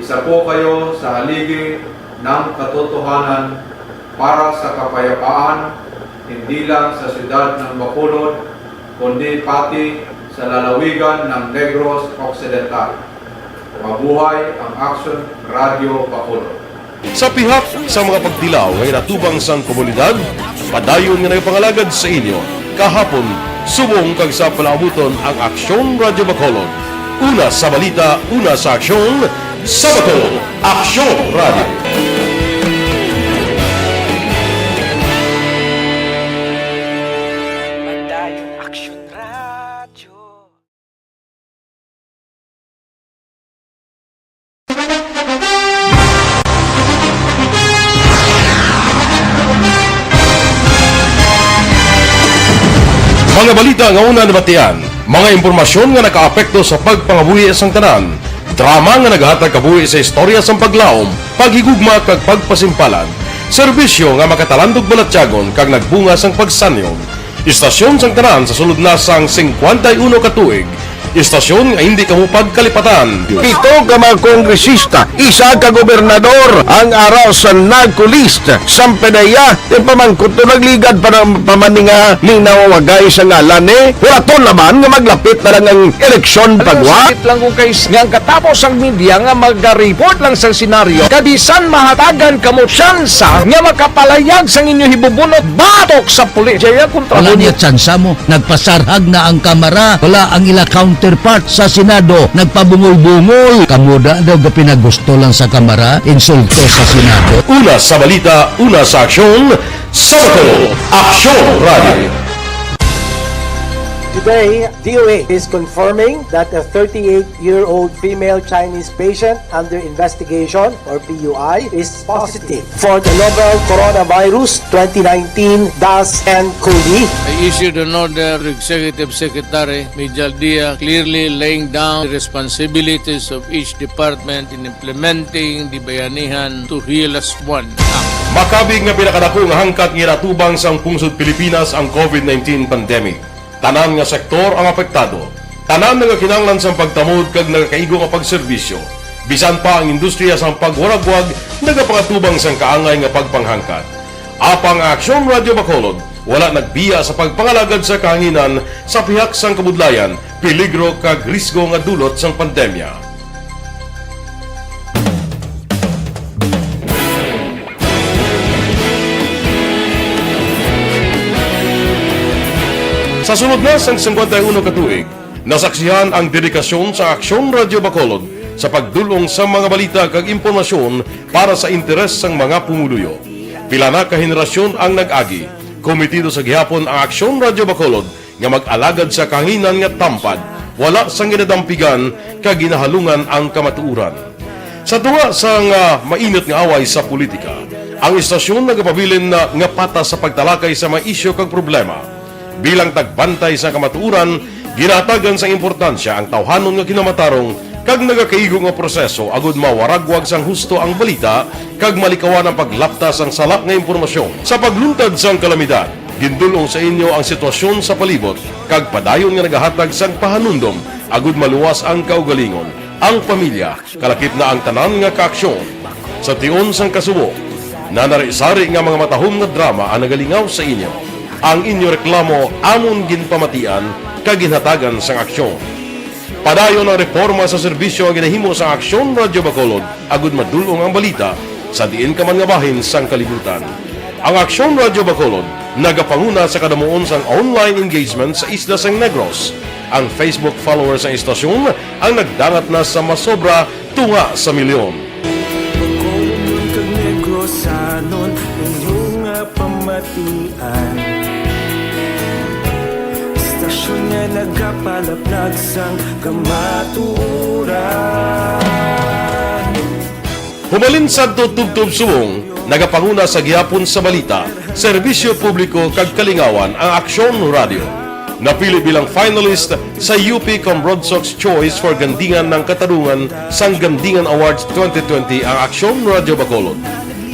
Isa po kayo sa haligi ng katotohanan para sa kapayapaan, hindi lang sa siyudad ng Bacolod, kundi pati sa lalawigan ng Negros Occidental. Mabuhay ang Action Radio Bacolod. Sa pihak sa mga pagtilaw ngay natubang sang komunidad, padayon nga nagpangalagad sa inyo. Kahapon, subong kag sa palaabuton ang Aksyon Radio Bacolod. Una sa balita, una sa aksyon, sa Bacolod, Aksyon Radio. Mga balita nga una nabatian, mga impormasyon nga nakaapekto sa pagpangabuhi sang tanan, drama nga naghatag kabuhi sa istorya sang paglaom, paghigugma kag pagpasimpalan, serbisyo nga makatalandog balatyagon kag nagbunga sang pagsanyog, istasyon sang tanan sa sulod na sang 51 ka tuig, istasyon nga hindi kamupag kalipatan. 7 ka mga kongresista, 1 ka gobernador ang araw sa nagkulist sang pedaya di pamangkot to nagligad para pamaninga ni nawagay sa ngalan ni Huraton naman nga maglapit na lang ang eleksyon pagwa. Sakit lang kung kayo nga katapos ang media nga mag-report lang sa senaryo kabisan mahatagan kamo tsansa nga makapalayag sang inyo hibubunot batok sa pulis. Jaya kontra Wala niya tsansa mo. Nagpasarhag na ang kamera. Wala ang ila counterpart sa Senado. Nagpabungol-bungol. Kamuda daw ga pinagusto lang sa kamera. Insulto sa Senado. Una sa balita, una sa aksyon, sa Bacolod, Aksyon Radio. Today, DOA is confirming that a 38-year-old female Chinese patient under investigation, or PUI, is positive for the novel coronavirus 2019-10-CoV. I issued an order to Executive Secretary Mijal Dia clearly laying down the responsibilities of each department in implementing the Bayanihan to Heal as One Act. Makabig nga pinakadako nga hangkat nga natubang sang pungsod Pilipinas ang COVID-19 pandemic. Tanan nga sektor ang apektado. Tanan nga kinahanglan sang pagtamod kag nagakaigo nga pagserbisyo. Bisan pa ang industriya sang pagwaragwag nagapangatubang sang kaangay nga pagpanghangkat. Apang Aksyon Radio Bacolod wala nagbiya sa pagpangalagad sa kahanginan sa pihak sang kabudlayan, peligro kag risgo nga dulot sang pandemya. Sa sunod na sang 51 ka tuig, nasaksihan ang dedikasyon sa Aksyon Radio Bacolod sa pagdulong sa mga balita kag impormasyon para sa interes sang mga pumuluyo. Pila na ka henerasyon ang nag-agi, komitido sa gihapon ang Aksyon Radio Bacolod nga mag-alagad sa kahanginan nga tampad, wala sang ginadampigan kag ginahalungan ang kamatuuran. Sa tunga sang mainit nga away sa politika, ang istasyon nagapabilin na nga patas sa pagtalakay sa mga isyu kag problema. Bilang tagbantay sa kamatuuran, ginatagan sa importansya ang tawhanon nga kinamatarong kag nagakaigo nga proseso agud mawaragwag sang husto ang balita kag malikawan ang paglaptas ang salak nga impormasyon. Sa pagluntad sang kalamidad, gindulong sa inyo ang sitwasyon sa palibot kag padayon nga nagahatag sang pahanundom agud maluwas ang kaugalingon, ang pamilya, kalakip na ang tanan nga kaaksyon. Sa tion sang kasubo, nanari-sari nga mga matahom nga drama ang nagalingaw sa inyo. Ang inyo reklamo amon ginpamatian kag ginhatagan sang aksyon. Padayon ang reforma sa serbisyo ang ginahimo sa Aksyon Radio Bacolod agud madulong ang balita sa diin ka man nga bahin sang kalibutan. Ang Aksyon Radio Bacolod nagapanguna sa kadamuon sang online engagement sa isla sang Negros. Ang Facebook followers sa istasyon ang nagdangat na sa masobra tunga sa milyon. Bacolod kag Negros anon inyong pamatian. Stasyon nga nagapalaplag sang kamaturan. Humalin sa tutubtub subong, nagapanguna sa gihapon sa balita, serbisyo publiko kag kalingawan ang Aksyon Radio. Napili bilang finalist sa UP Broadsox Choice for Gandingan ng Katarungan sang Gandingan Awards 2020 ang Aksyon Radio Bacolod.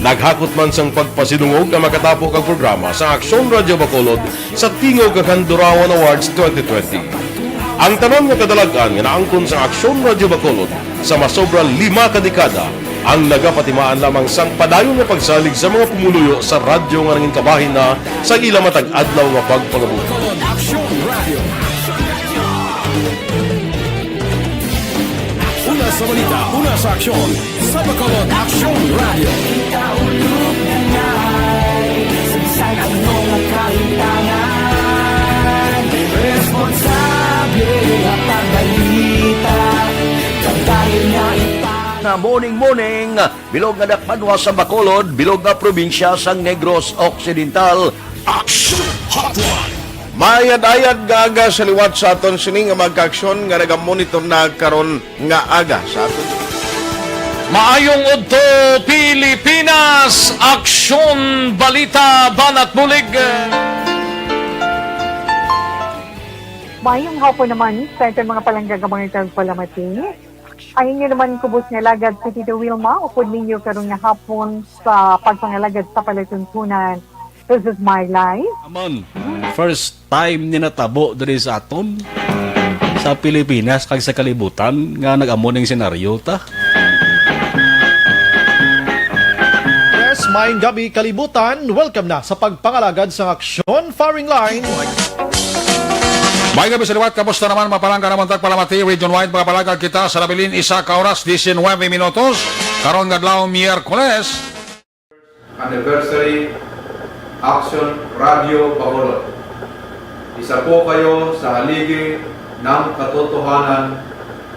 Naghakot man sang pagpasidungog ang makatapo kag programa sa Aksyon Radio Bacolod sa Tingog kag Handurawan Awards 2020. Ang tanon nga kadalagan nga naangkon sa Aksyon Radio Bacolod sa masobra 5 ka dekada ang nagapatimaan lamang sang padayon nga pagsalig sa mga pumuluyo sa radyo nga nangin kabahin na sa ilang matag adlaw nga pagpangabuhi. Action Radio. Una sa balita, una sa aksyon. Sa Bacolod Action Radio. Kaulog na ngay, sagsag ang mga kaintangan. Responsable at pagbalita, kagaya na na morning, bilog nga dakpanwa sa Bacolod, bilog nga probinsya sa Negros Occidental. Action Hotline. Mayad-ayad nga aga sa liwat sa aton sini nga magka-aksyon nga nagamonitor na karon nga aga sa aton. Maayong udto Pilipinas, aksyon balita banat bulig. Mayong hapon naman sa ating mga palanggagamang palamati. Ay inyo naman kubos nga lagad sa Tito Wilma, upod ninyo karong nga hapon sa pagpangalagad sa palatuntunan. This is my life. Amon, first time ni natabo diri sa aton sa Pilipinas kag sa kalibutan nga nag-amo ning senaryo ta. Yes, maayong gabi kalibutan. Welcome na sa pagpangalagad sa Aksyon Firing Line. May gabi sa liwat, kamusta naman mapalangga naman tagpalamati, region-wide mga palagag kita sa Labilin, isa ka oras, 19 minutos, karon gadlaw Miyerkules. Anniversary Action Radio Bacolod. Isa po kayo sa haligi ng katotohanan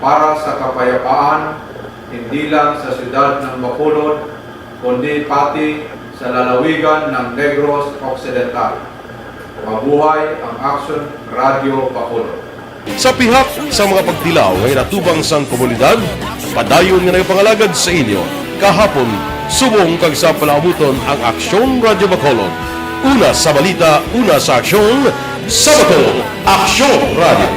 para sa kapayapaan, hindi lang sa siyudad ng Bacolod, kundi pati sa lalawigan ng Negros Occidental. Mabuhay ang Action Radio Bacolod. Sa pihak sa mga pagtilaw ngay natubang sang komunidad, padayon nga nagpangalagad sa inyo kahapon subong kag sa palaabuton ang Aksyon Radio Bacolod. Una sa balita, una sa aksyon, sa Bacolod, Aksyon Radio.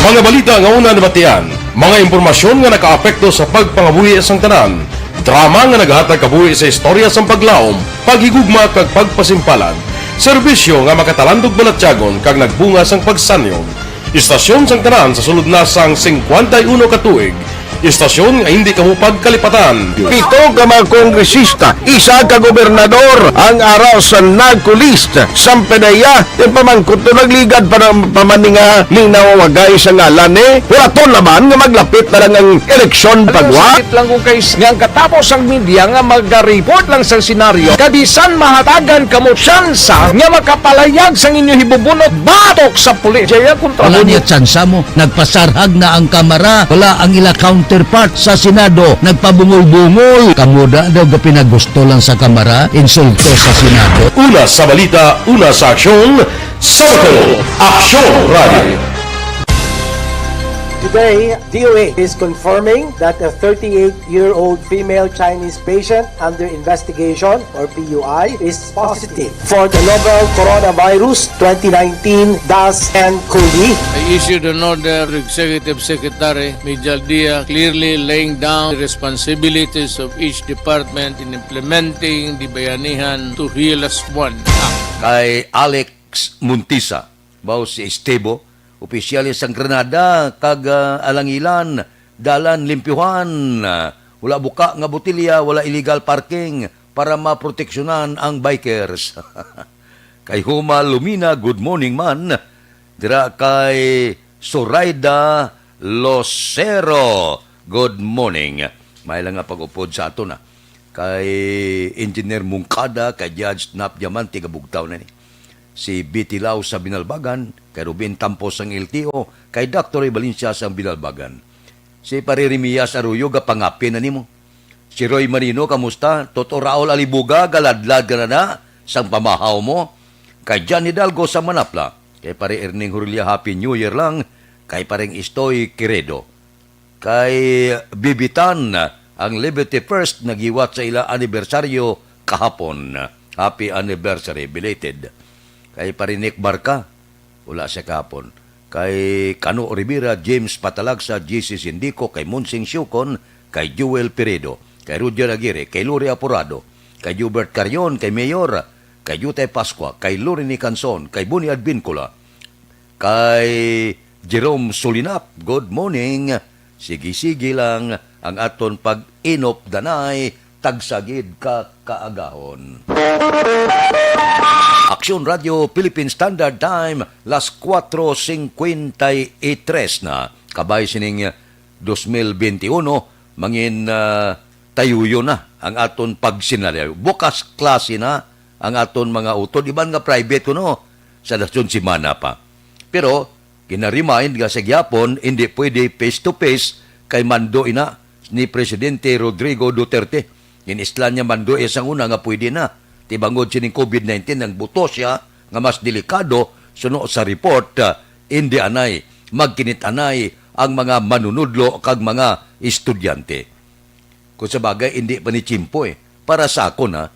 Mga balita nga una nabatian, mga impormasyon nga nakaapekto sa pagpangabuhi sang tanan, drama nga naghatag kabuhi sa istorya sang paglaom, paghigugma kag pagpasimpalan, serbisyo nga makatalandog balatyagon kag nagbunga sang pagsanyon, istasyon sang tanan sa sulod na sang 51 ka tuig, istasyon nga hindi kahupag kalipatan. Pito ka mga kongresista, isa ka gobernador, ang araw sa nagkulist, sampedaya, yung pamangkot na nagligad para pamaninga linaw wagay sa ngalan walaton naman nga maglapit na lang ang eleksyon pagwa. Sakit lang kung kays nga katapos ang media nga mag-report lang sa senaryo, kabisan mahatagan kamo tsansa nga makapalayag sang inyo hibubunot batok sa pulis. Jaya kontra Wala niya tsansa mo, nagpasarhag na ang kamera, wala ang ila counterpart sa Senado, nagpabungol-bungol. Kamuda daw ga pinagusto lang sa kamera, insulto sa Senado. Una sa balita, una sa aksyon, sa Bacolod, Aksyon Radio. Today, DOA is confirming that a 38-year-old female Chinese patient under investigation, or PUI, is positive for the novel coronavirus 2019 DAS-CoV. I issued an order to Executive Secretary Major Dia clearly laying down the responsibilities of each department in implementing the Bayanihan to Heal as One Act. Kay Alex Muntisa, bao si Estebo, opisyalis sang Granada, kag Alangilan, dalan limpyuhan, wala buka nga botilya, wala illegal parking para maproteksyonan ang bikers. Kay Huma Lumina, good morning man. Dira kay Zoraida Losero, good morning. May lang nga pag-upod sa ato na. Kay Engineer Mungkada, kay Judge Nap Diamante, kabugtaw na ni. Si Betty Lau sa Binalbagan, kay Ruben Tampos ang LTO, kay Dr. Valencia sa Binalbagan. Si Paririmias Arroyo, kapangapin na nimo. Si Roy Marino, kamusta? Toto Raul Alibuga, galadlad ka na sang pamahaw mo. Kay Johnny Hidalgo sa Manapla, kay pare Erning Hurlia, Happy New Year lang. Kay pareng Istoy Queredo. Kay Bibitan, ang Liberty First, nagiwat sa ila anibersaryo kahapon. Happy anniversary, belated. Kay Parinik Barka, wala siya kapon. kay Cano Rivera, James Patalagsa, JC Sindico, kay Monsing Siukon, kay Joel Peredo, kay Roger Aguirre, kay Lori Apurado, kay Hubert Carion, kay Mayor, kay Yutay Pascua, kay Lorini Canson, kay Bunyad Vincula, kay Jerome Solinap, good morning. Sige-sige lang ang aton pag-inop danay, tagsagid ka kaagahon. Aksyon Radio Philippine Standard Time, las 4:53 na. Kabay sining 2021, mangin tayuyo na ang aton pagsinaryo. Bukas klase na ang aton mga utod. Iban nga private ko no, sa lasyon simana pa. Pero, kinaremind nga sa gyapon, hindi pwede face-to-face kay mando ina ni Presidente Rodrigo Duterte. Inisla niya mando isang una nga pwede na. Tibangod sining COVID-19 ang buto siya nga mas delikado suno sa report, hindi anay, magkinit anay ang mga manunudlo kag mga estudyante. Kung sa bagay, hindi pa ni Chimpo Para sa ako na,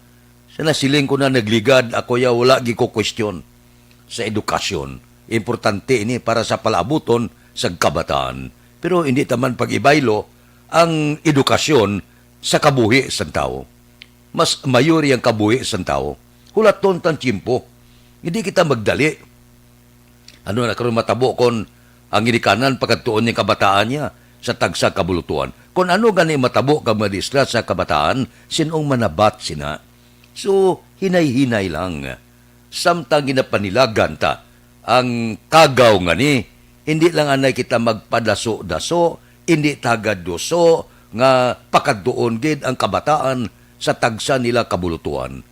sa nasiling ko na nagligad, ako ya wala gi ko question sa edukasyon. Importante ini para sa palabuton sa kabataan. Pero hindi taman pag-ibaylo ang edukasyon sa kabuhi sa tao. Mas mayori ang kabuhi sa tao. Hulaton tan Chimpo. Hindi kita magdali. Ano na karon matabo kon ang ginikanan pagkatuon ng kabataan niya sa tagsa kabulutuan. Kung ano gani matabo ka madistra sa kabataan, sinong manabat sina. So, hinay-hinay lang. Samtang ginapanilagan ta ang kagaw nga ni, hindi lang anay kita magpadaso-daso, hindi tagad doso, nga pakadoon gid ang kabataan sa tagsa nila kabulutuan.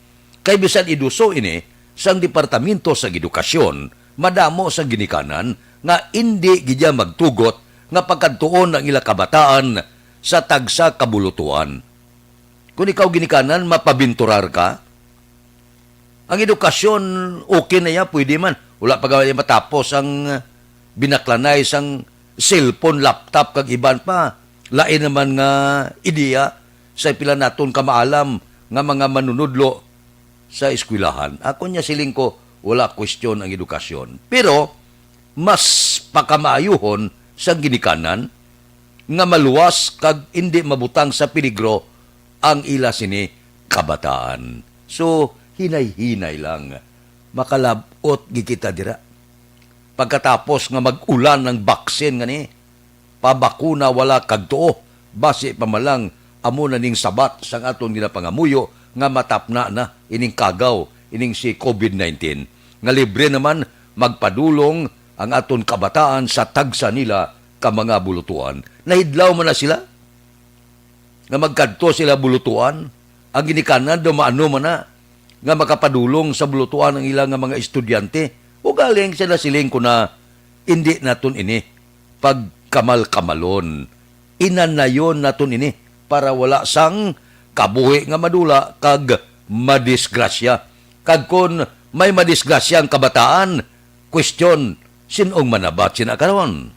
Kay bisan iduso ini, sang Departamento sa Edukasyon, madamo sa ginikanan, nga hindi gidya magtugot, nga pagkatuon ang ila kabataan sa tagsa kabulutuan. Kung ikaw ginikanan, mapabinturar ka, ang edukasyon, okay na yan, pwede man. Wala pa gawin matapos ang binaklanay sang cellphone, laptop, kag iban pa. Lain naman nga ideya sa pila naton kamaalam nga mga manunudlo sa eskwelahan. Ako niya siling ko, wala question ang edukasyon. Pero, mas pakamaayuhon sa ginikanan nga maluwas kag hindi mabutang sa peligro ang ila sini kabataan. So, hinay-hinay lang. Makalabot gikita dira. Pagkatapos nga mag-ulan ng baksin nga ni, pabakuna wala kagtuo, base pamalang amo na ning sabat sang aton ginapangamuyo nga matapna na ining kagaw, ining si COVID-19. Nga libre naman magpadulong ang aton kabataan sa tagsa nila ka mga bulutuan. Nahidlaw man na sila nga magkadto sila bulutuan, ang ginikanan dumaano man na nga makapadulong sa bulutuan ang ilang mga estudyante. O galing sila siling ko na hindi naton ini pagkamal-kamalon. Inanayon naton ini para wala sang kabuhi nga madula kag madisgrasya. Kag kun may madisgrasya ang kabataan, question, sinong manabat sina karon?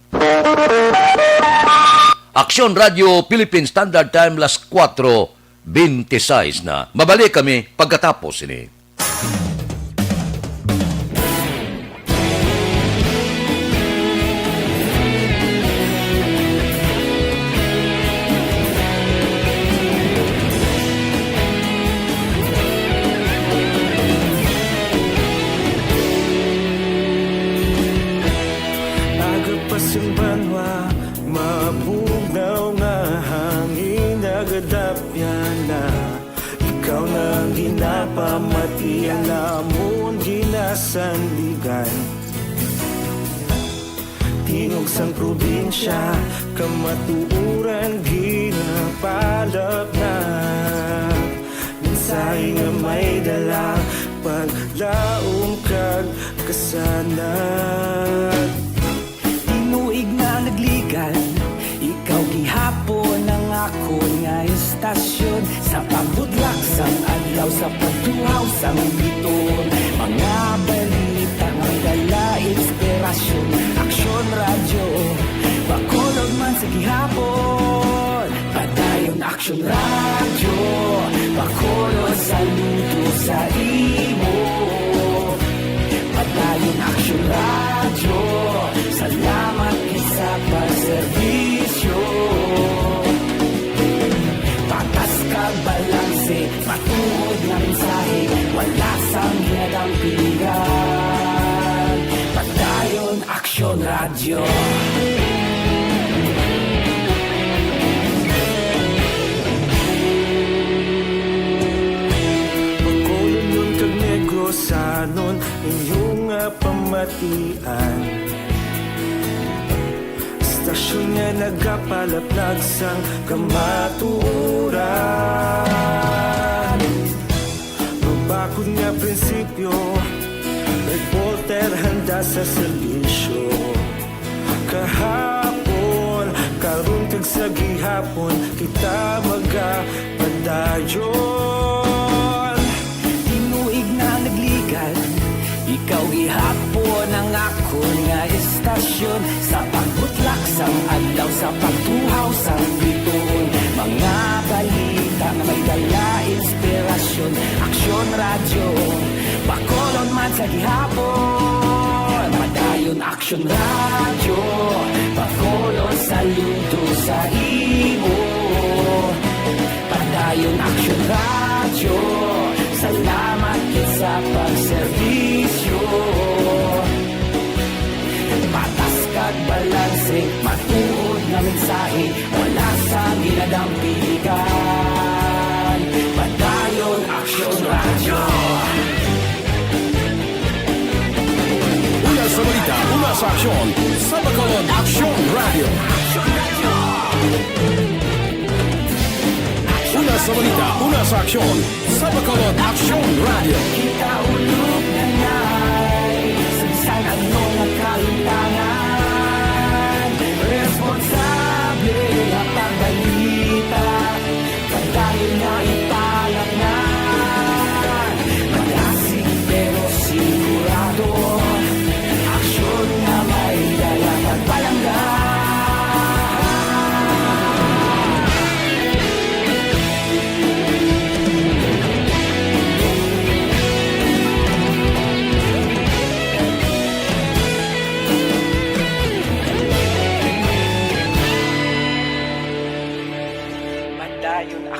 Aksyon Radio Philippine Standard Time, las 4:26 na. Mabalik kami pagkatapos ini. Agapasimbangwa, mabugaw nga hangin nagadapyan na. Ikaw nang ginapamatian namon ginasandigan. Tingog sang probinsya, kamatuuran ginapalap na. Minsay nga may dala, paglaom kag kasanat. Tinuig na nagligan, ikaw gihapon ang ako nga istasyon. Sa pagbutlak sang adlaw, sa pagtuhaw sang biton. Mga balita ng dala, inspirasyon. Aksyon radyo, bakulog man sa gihapon. Padayon aksyon radyo, bakulog sa luto sa imo. Padayon aksyon radyo, sa matuod na mensahe, wala sang ginadampigan. Padayon Aksyon Radio. Sanon inyong pamatian, stasyon nga nagapalaplag sang kamaturan. Mabakod nga prinsipyo, nagbolter handa sa serbisyo. Kahapon, karong sa gihapon, kita magapadayon. Ikaw gihapon ang ako nga istasyon, sa pagbutlak sang adlaw, sa pagtuhaw sang bituon. Mga balita nga may dala inspirasyon, Aksyon Radio, Bacolod man sa gihapon. Padayon Aksyon Radio, Bacolod saludo sa imo. Padayon Aksyon Radio, salamat sa pagserbisyo. Patas kag balanse, matuod na mensahe, wala sa ginadampigan. Padayon Aksyon Radio. Una sa balita, una sa aksyon, sa Bacolod Aksyon Radio. Una sa balita, una sa aksyon, sa Bacolod Aksyon Radio. Kita ulog na na'y sansan ano na kalintangan. Responsable ang pagbalita, pagdahil na ipalat na. Magasig pero sigurado, aksyon na may dala pagpalanggan.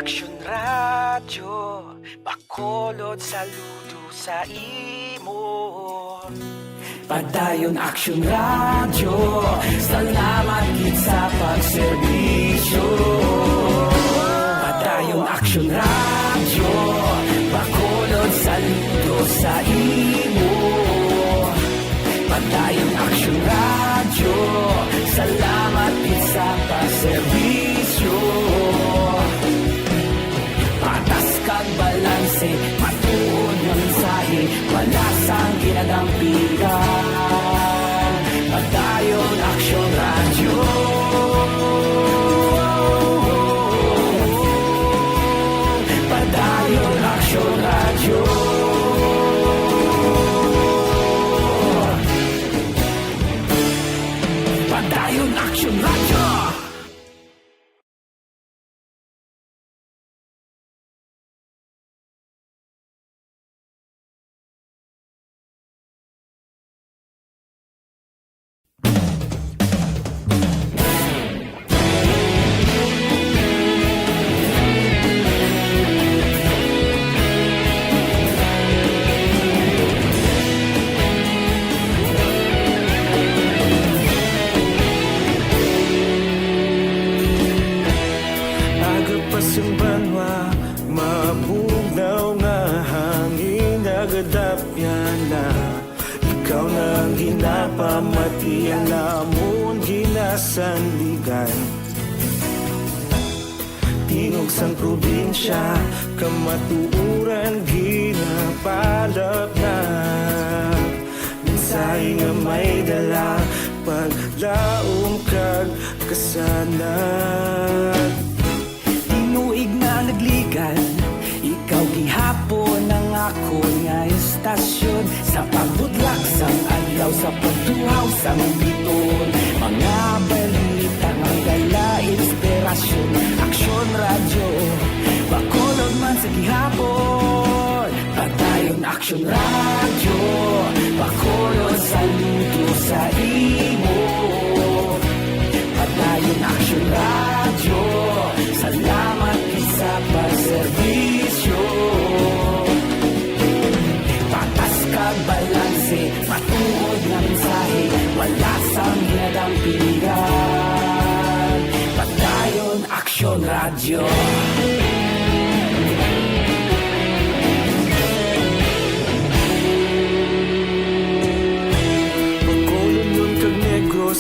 Aksyon Radio, Bacolod saludo sa imo. Padayon Aksyon Radio, salamat gid sa pagserbisyo. Padayon Aksyon Radio, Bacolod saludo sa imo. Padayon Aksyon Radio, salamat gid sa pagserbisyo. Patas kag balanse, matuod na mensahe, wala sang ginadampigan. Padayon Aksyon Radio. Padayon Aksyon Radio. Padayon Aksyon Radio. Ikaw nang ginapamatian, namon ginasandigan. Tingog sang probinsya, kamatuuran ginapalap na. Mensahe nga may dala, paglaom kag kasanat. Tinuig na nagligan, ikaw gihapon ang ako nga istasyon, sa pagbudlak sang adlaw, sa pagtuhaw sang biton. Mga balita nga dala inspirasyon, Aksyon Radio, Bacolod man sa gihapon. Padayon Aksyon Radio, Bacolod saludo sa imo. Padayon Aksyon Radio, salamat sa pagserbisyo.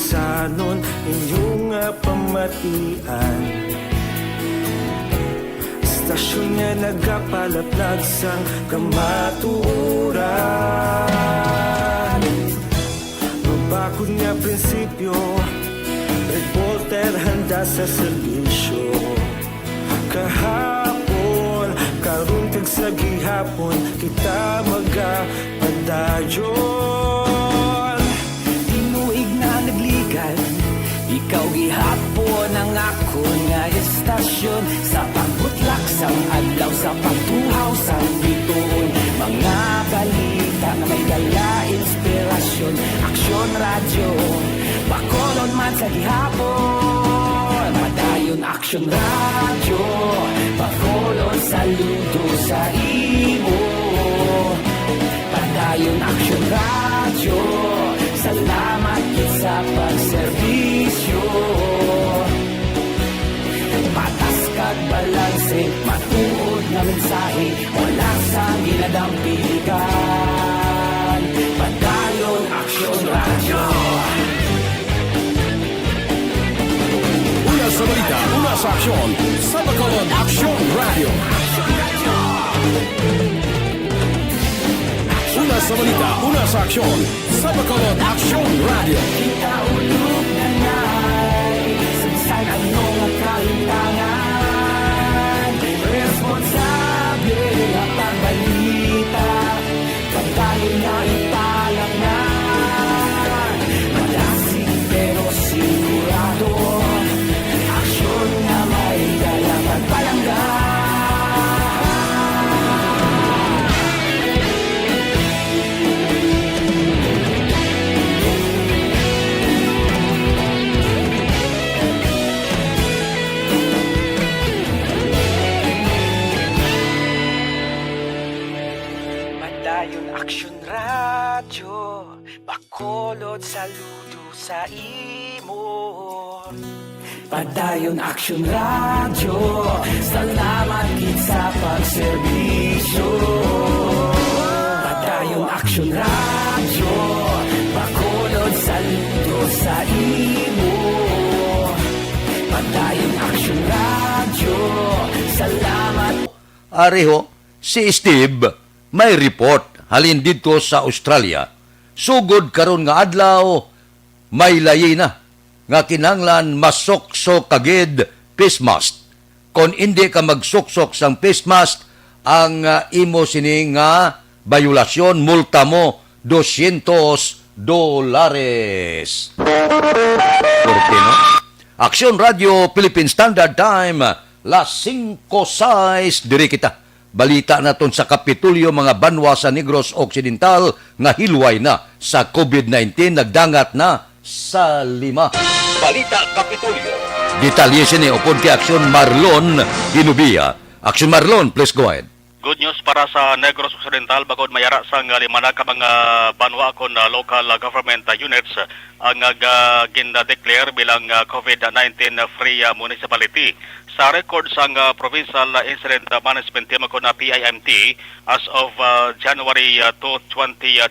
sanon inyong pamatian. Istasyon nga nagapalaplag sang kamatuuran. Mabakod nga prinsipyo, reporter handa sa serbisyo. Kahapon, karong kag sa gihapon, kita magapadayon. Tinuig na nagligan, ikaw gihapon ang ako nga estasyon. Sa pagbutlak sang adlaw, sa pagtuhaw sang bituon, mga balita na may dala inspirasyon. Aksyon radyo, Bacolod man sa gihapon. Padayon Aksyon radyo, Bacolod saludo sa imo. Padayon Aksyon radyo, salamat gid sa pagserbisyo. Patas kag balanse, matuod na mensahe, wala sa ginadampikan. Padayon Aksyon radyo. Una sa balita, una sa aksyon, sa Bacolod Aksyon Radio. Una sa balita, una sa aksyon, sa Bacolod Aksyon Radio. Kita ulog na na'y sagsag anong kalintangan. Responsable at pagbalita, pagdayon na ipalang na. Malasig pero sigurado, aksyon na may dalang pagpalanggan. Padayon Aksyon radyo, Bacolod saludo sa imo. Padayon Aksyon radyo, salamat gid sa pagserbisyo. Padayon Aksyon radyo, Bacolod saludo sa imo. Padayon Aksyon radyo, salamat. Areho, si Steve may report halin dito sa Australia. Sugod karon nga adlaw, may layi na nga kinanglan masokso kagid face mask. Kung hindi ka magsuksok sang face mask, ang imo sini nga bayulasyon, multa mo $200. Forte, no? Aksyon Radio Philippine Standard Time, las 5:06 diri kita. Balita naton sa Kapitulyo, mga banwa sa Negros Occidental nga hilway na sa COVID-19, nagdangat na sa 5. Balita Kapitulyo. Detalye sini upod kay Aksyon Marlon Hinubia. Aksyon Marlon, please go ahead. Good news para sa Negros Occidental, bagod mayara sang 5 ka mga banwa kon local government units ang gina-declare bilang COVID-19 free municipality. Sa record sang Provincial Incident Management Team kon PIMT as of January 2, 2021,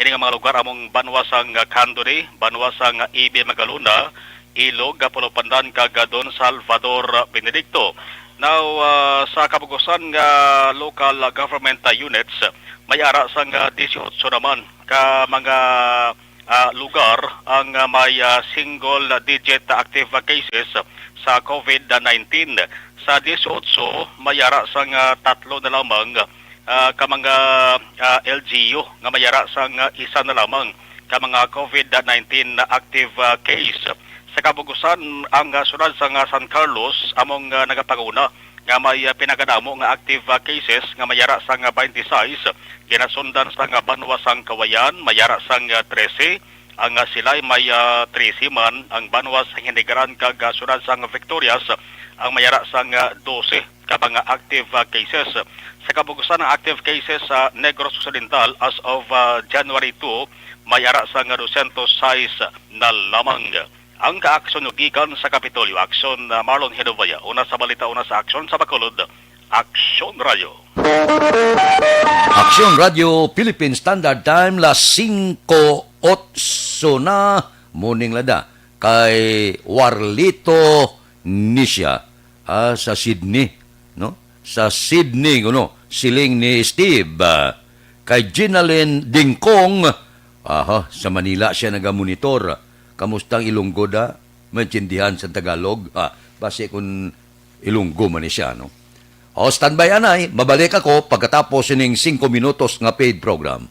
ini nga mga lugar among banwa sang Candore, banwa sang Ibi Magaluna, Ilog, Pulupandan, kag Don Salvador, Benedicto. Now, sa kabugusan nga local government units, may ara sang 18 naman ka mga lugar ang may single digit active cases sa COVID-19. Sa 18, may ara sang 3 na lamang ka mga LGU nga may ara sang 1 na lamang ka mga COVID-19 active case. Sa kabugusan, ang sunod sa San Carlos among nagapaguna nga may pinagadamo nga active cases nga mayara sang 26, ginasundan sa banwa sang Kawayan, mayara sang 13, ang Silay may 13 man, ang banwa sang Hinigaran kag sunod sang Victorias, ang mayara sang 12 ka mga active cases. Sa kabugusan ng active cases sa Negros Occidental as of January 2, mayara sang 206 na lamang. Ang kaaksyon gikan sa Kapitolyo, Aksyon Marlon Hinubia. Una sa balita, una sa aksyon sa Bacolod, Aksyon Radio. Aksyon Radio Philippine Standard Time, las 5:08 na morning lada kay Warlito Nisha sa Sydney, no? Sa Sydney, siling ni Steve. Kay Ginalyn Dingkong, sa Manila siya nagamonitor. Kamustang Ilonggo da? Maintindihan sa Tagalog. Base kung Ilonggo man siya, no? Standby anay, mabalik ako pagkatapos ng 5 minutos nga paid program.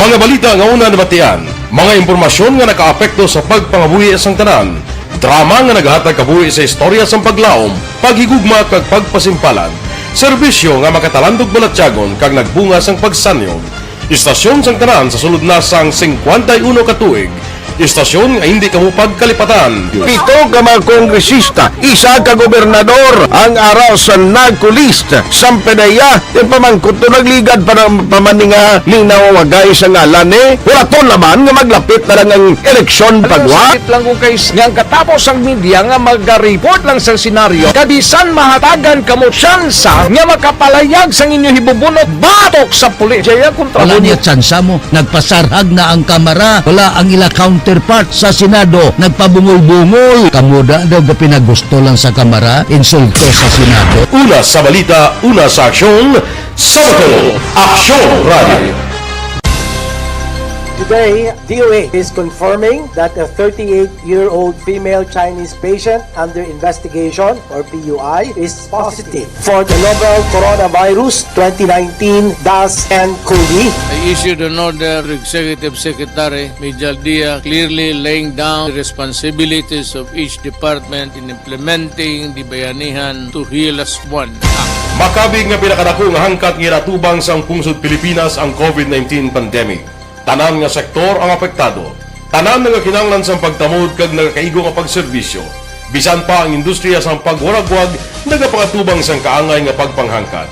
Mga balita nga una nabatian, mga impormasyon nga nakaapekto sa pagpangabuhi sang tanan, drama nga naghatag kabuhi sa istorya sang paglaom, paghigugma kag pagpasimpalan, serbisyo nga makatalandog balatyagon kag nagbunga sang pagsanyog, istasyon sang tanan sa sulod na sang 51 ka tuig, istasyon nga hindi kamo pagkalipatan. 7 ka mga kongresista, 1 ka gobernador, ang araw sa nagkulist, sampedaya, yung pamangkot to nagligad para pamaninga linaw wagay sa ngalan wala to naman nga maglapit na lang ang eleksyon pagwa. Sakit lang kung guys, nga katapos ang media nga mag-report lang sa senaryo, kabisan mahatagan kamo tsansa nga makapalayag sang inyo hibubunot batok sa pulis. Jaya kontra Wala niya tsansa mo, nagpasarhag na ang kamara, wala ang ila counterpart sa Senado, nagpabungol-bungol. Kamuda daw ga pinagusto lang sa kamara, insulto sa Senado. Una sa balita, una sa aksyon, sa Bacolod, Aksyon Radio. Today, DOA is confirming that a 38-year-old female Chinese patient under investigation, or PUI, is positive for the novel coronavirus 2019-10-CoV. I issued an order to Executive Secretary Major Dia clearly laying down the responsibilities of each department in implementing the Bayanihan to Heal as One Act. Makabig nga pinakadako nga hangkat nga natubang sa pungsod Pilipinas ang COVID-19 pandemic. Tanan nga sektor ang apektado. Tanan nga kinanglan sa pagtamod kag nagakaigo nga pagserbisyo. Bisan pa ang industriya sa pagwaragwag nagapangatubang sang kaangay nga pagpanghangkat.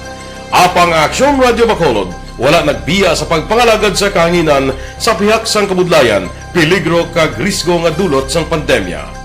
Apang Aksyon Radio Bacolod wala nagbiya sa pagpangalagad sa kahanginan sa pihak sang kabudlayan, peligro kag risgo nga dulot sang pandemya.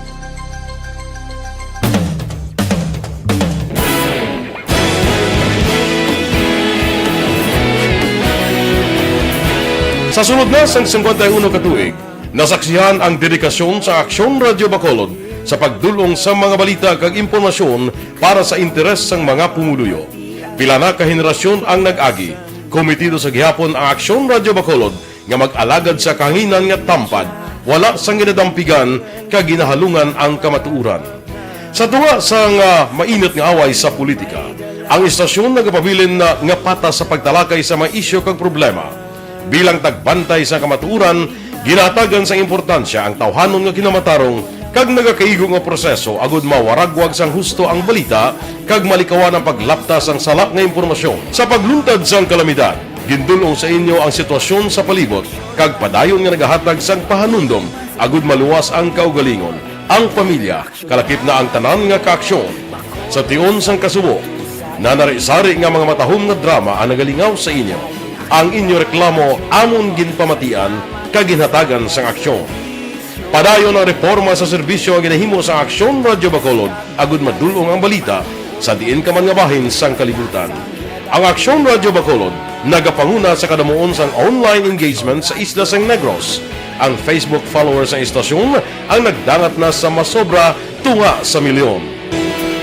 Sa sunod na sang 51 katuig, nasaksihan ang dedikasyon sa Aksyon Radio Bacolod sa pagdulong sa mga balita kag impormasyon para sa interes sang mga pumuluyo. Pila na ka henerasyon ang nag-agi, komitido sa gihapon ang Aksyon Radio Bacolod nga mag-alagad sa kahanginan nga tampad, wala sang ginadampigan kag ginahalungan ang kamatuuran. Sa tunga sang mainit nga away sa politika, ang istasyon nagapabilin na nga patas sa pagtalakay sa mga isyu kag problema. Bilang tagbantay sa kamatuuran, ginatagan sa importansya ang tawhanon nga kinamatarong kag nagakaigo nga proseso agud mawaragwag sang husto ang balita kag malikawan ang paglaptas ang salak nga impormasyon. Sa pagluntad sang kalamidad, gindulong sa inyo ang sitwasyon sa palibot kag padayon nga nagahatag sang pahanundom agud maluwas ang kaugalingon, ang pamilya, kalakip na ang tanan nga kaaksyon. Sa tion sang kasubo, nanarisari nga mga matahom nga drama ang nagalingaw sa inyo. Ang inyo reklamo amon ginpamatian kag ginhatagan sang aksyon. Padayon ang reforma sa serbisyo nga ginahimo sa Aksyon Radio Bacolod agud madulong ang balita sa diin ka man nga bahin sang kalibutan. Ang Aksyon Radio Bacolod nagapanguna sa kadamuon sang online engagement sa isla sang Negros. Ang Facebook followers sa istasyon ang nagdangat na sa masobra tunga sa milyon.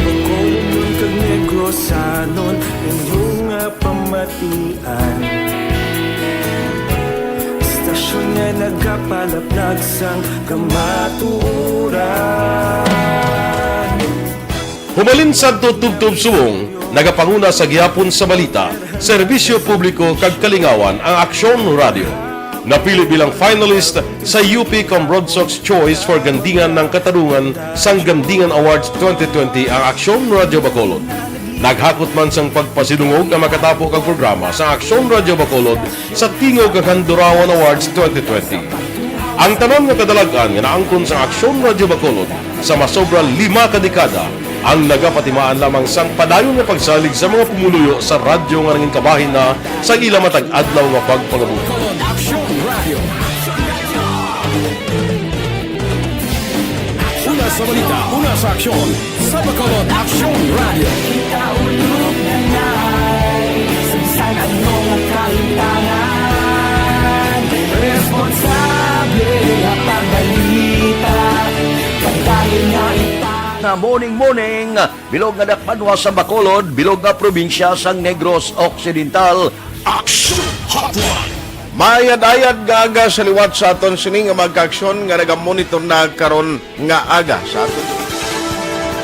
Bacolod kag Negros sanon inyong pamatian. Istasyon nga nagapalaplag sang kamatuuran. Humalin sa tutubtub suwong, nagapanguna sa gihapon sa balita, serbisyo publiko kag kalingawan ang Aksyon Radio. Napili bilang finalist sa UP Broadsox Choice for Gandingan ng Katarungan sang Gandingan Awards 2020 ang Aksyon Radio Bacolod. Naghakot man sang pagpasidungog ang makatapo kag programa sa Aksyon Radio Bacolod sa Tingog kag Handurawan Awards 2020. Ang tanan nga kadalagan nga naangkon sa Aksyon Radio Bacolod sa masobra 5 ka dekada ang nagapatimaan lamang sang padayon nga pagsalig sa mga pumuluyo sa radyo nga nangin kabahin na sa ila matag adlaw nga pagpangabuhi. Aksyon Radio. Una sa balita, una sa aksyon sa Bacolod Action Radio. Kaulog na na'y Sansan anong ang kahintangan Responsable at pagbalita Pagdayo na Na morning, bilog nga dakpanwa sa Bacolod, bilog nga probinsya sang Negros Occidental. Action Hotline! Mayad-ayad nga aga sa liwat sa aton sining nga magka-aksyon nga nagamonitor na karon nga aga sa aton.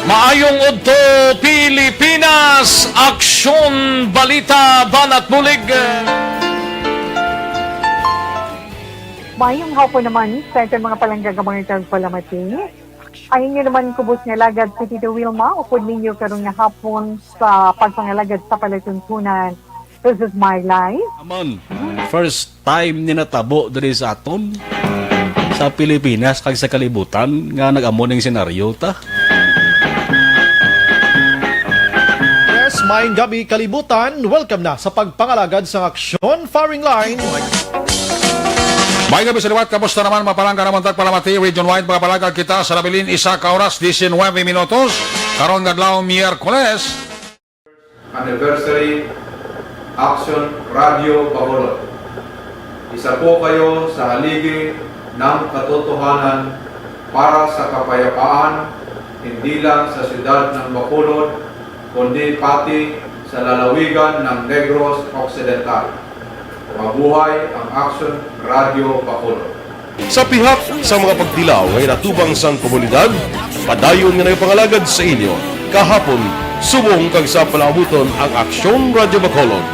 Maayong udto Pilipinas, aksyon balita banat mulig. Mayong hapon naman sa itong mga palanggagamangitan palamati. Ayun nyo naman kubos nga lagad si Tito Wilma, upod ninyo karong nga hapon sa pagpangalagad sa palatuntunan. This is my life. Aman, first time ni natabo diri sa aton sa Pilipinas kag sa kalibutan nga nag-amo ning senaryo ta. Yes, maayong gabi kalibutan. Welcome na sa pagpangalagad sa Aksyon Firing Line. May gabi sa liwat, kamusta naman mapalangga naman tagpalamati, region-wide mga palagag kita sa Labilin, isa ka oras, 19 minutos, karon nga adlaw Miyerkules. Anniversary Action Radio Bacolod. Isa po kayo sa haligi ng katotohanan para sa kapayapaan, hindi lang sa siyudad ng Bacolod, kundi pati sa lalawigan ng Negros Occidental. Mabuhay ang Action Radio Bacolod. Sa pihak sa mga pagdilaw ay natubang sang komunidad, padayon nga nagpangalagad sa inyo. Kahapon, subong kag sa palaabuton ang Aksyon Radio Bacolod.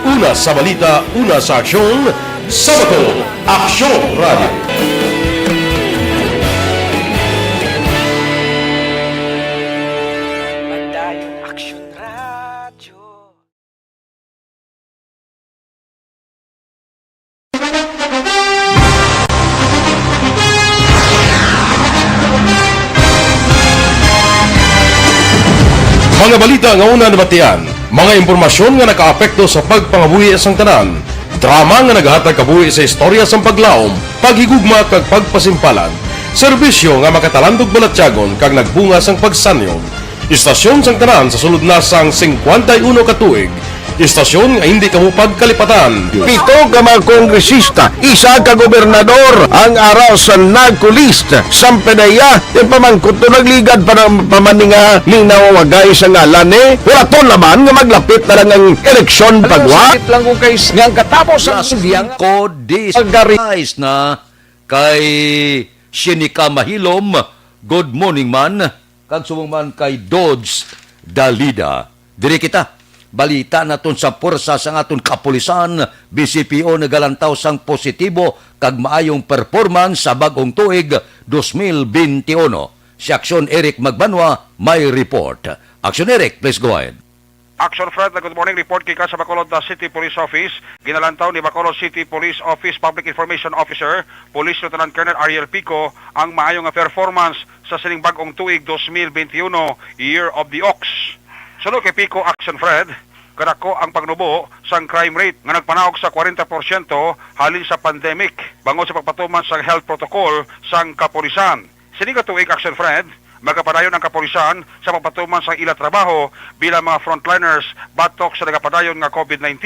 Una sa balita, una sa aksyon, sa Bacolod, Aksyon Radio. Mga balita nga una nabatian, mga impormasyon nga nakaapekto sa pagpangabuhi sang tanan, drama nga naghatag kabuhi sa istorya sang paglaom, paghigugma kag pagpasimpalan, serbisyo nga makatalandog balatyagon kag nagbunga sang pagsanyon, istasyon sang tanan sa sulod na sang 51 ka tuig, istasyon nga hindi kamupag kalipatan. Pito ka mga kongresista, isa ka gobernador ang araw sa nagkulist sa pedaya pamangkot to nagligad para pamaninga ning nawawagay sa ngalan wala to naman nga maglapit na lang ang eleksyon pagwa lang kung kayo nga katapos ang Siyang co-disguise na kay Shinika Mahilom. Good morning man. Kag sumong man kay Dodge Dalida. Diri kita. Balita naton sa porsa sang aton kapulisan, BCPO nagalantaw sang positibo kag maayong performance sa bagong tuig 2021. Si Aksyon Eric Magbanwa may report. Aksyon Eric, please go ahead. Action Fred, good morning. Report kika sa Bacolod City Police Office. Ginalantaw ni Bacolod City Police Office Public Information Officer, Police Lieutenant Colonel Ariel Pico, ang maayong performance sa sining bagong tuig 2021, Year of the Ox. Sunod kay Pico, Action Fred, kadako ang pagnubo sang crime rate nga nagpanaog sa 40% halin sa pandemic bangod sa pagpatuman sa health protocol sang kapulisan. Sining tuig, Action Fred, magapadayon ang kapulisan sa pagpatuman sa ila trabaho bilang mga frontliners batok sa nagapadayon nga COVID-19.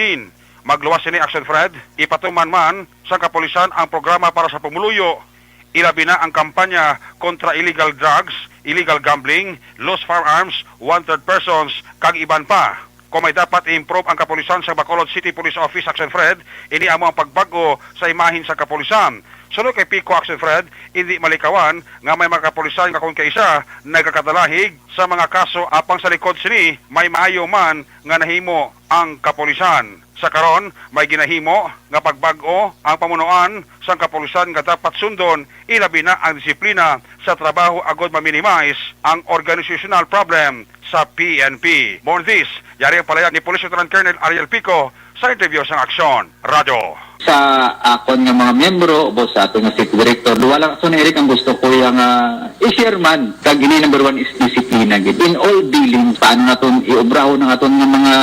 Magluwas sini, Action Fred, ipatuman man sa kapulisan ang programa para sa pumuluyo. Ilabi na ang kampanya kontra illegal drugs, illegal gambling, lost firearms, wanted persons, kag iban pa. Kung may dapat i-improve ang kapulisan sa Bacolod City Police Office, Action Fred, ini amo ang pagbago sa imahin sa kapulisan. Sunod kay Pico, Action Fred, hindi malikawan nga may mga kapulisan nga kung kaisa nagkakadalahig sa mga kaso apang sa likod sini may maayo man nga nahimo ang kapulisan. Sa karon, may ginahimo nga pagbago ang pamunuan sa kapulisan nga dapat sundon, ilabi na ang disiplina sa trabaho agod ma-minimize ang organizational problem sa PNP. More on this, yari ang palayag ni Police Lieutenant Colonel Ariel Pico sa interview sa Aksyon Radio. Sa akon nga mga membro o sa ato nga city director, duwa lang so Eric ang gusto ko yung i-share man kag ini number one is disiplina gid in all dealings. Paano naton iobraho ng aton nga mga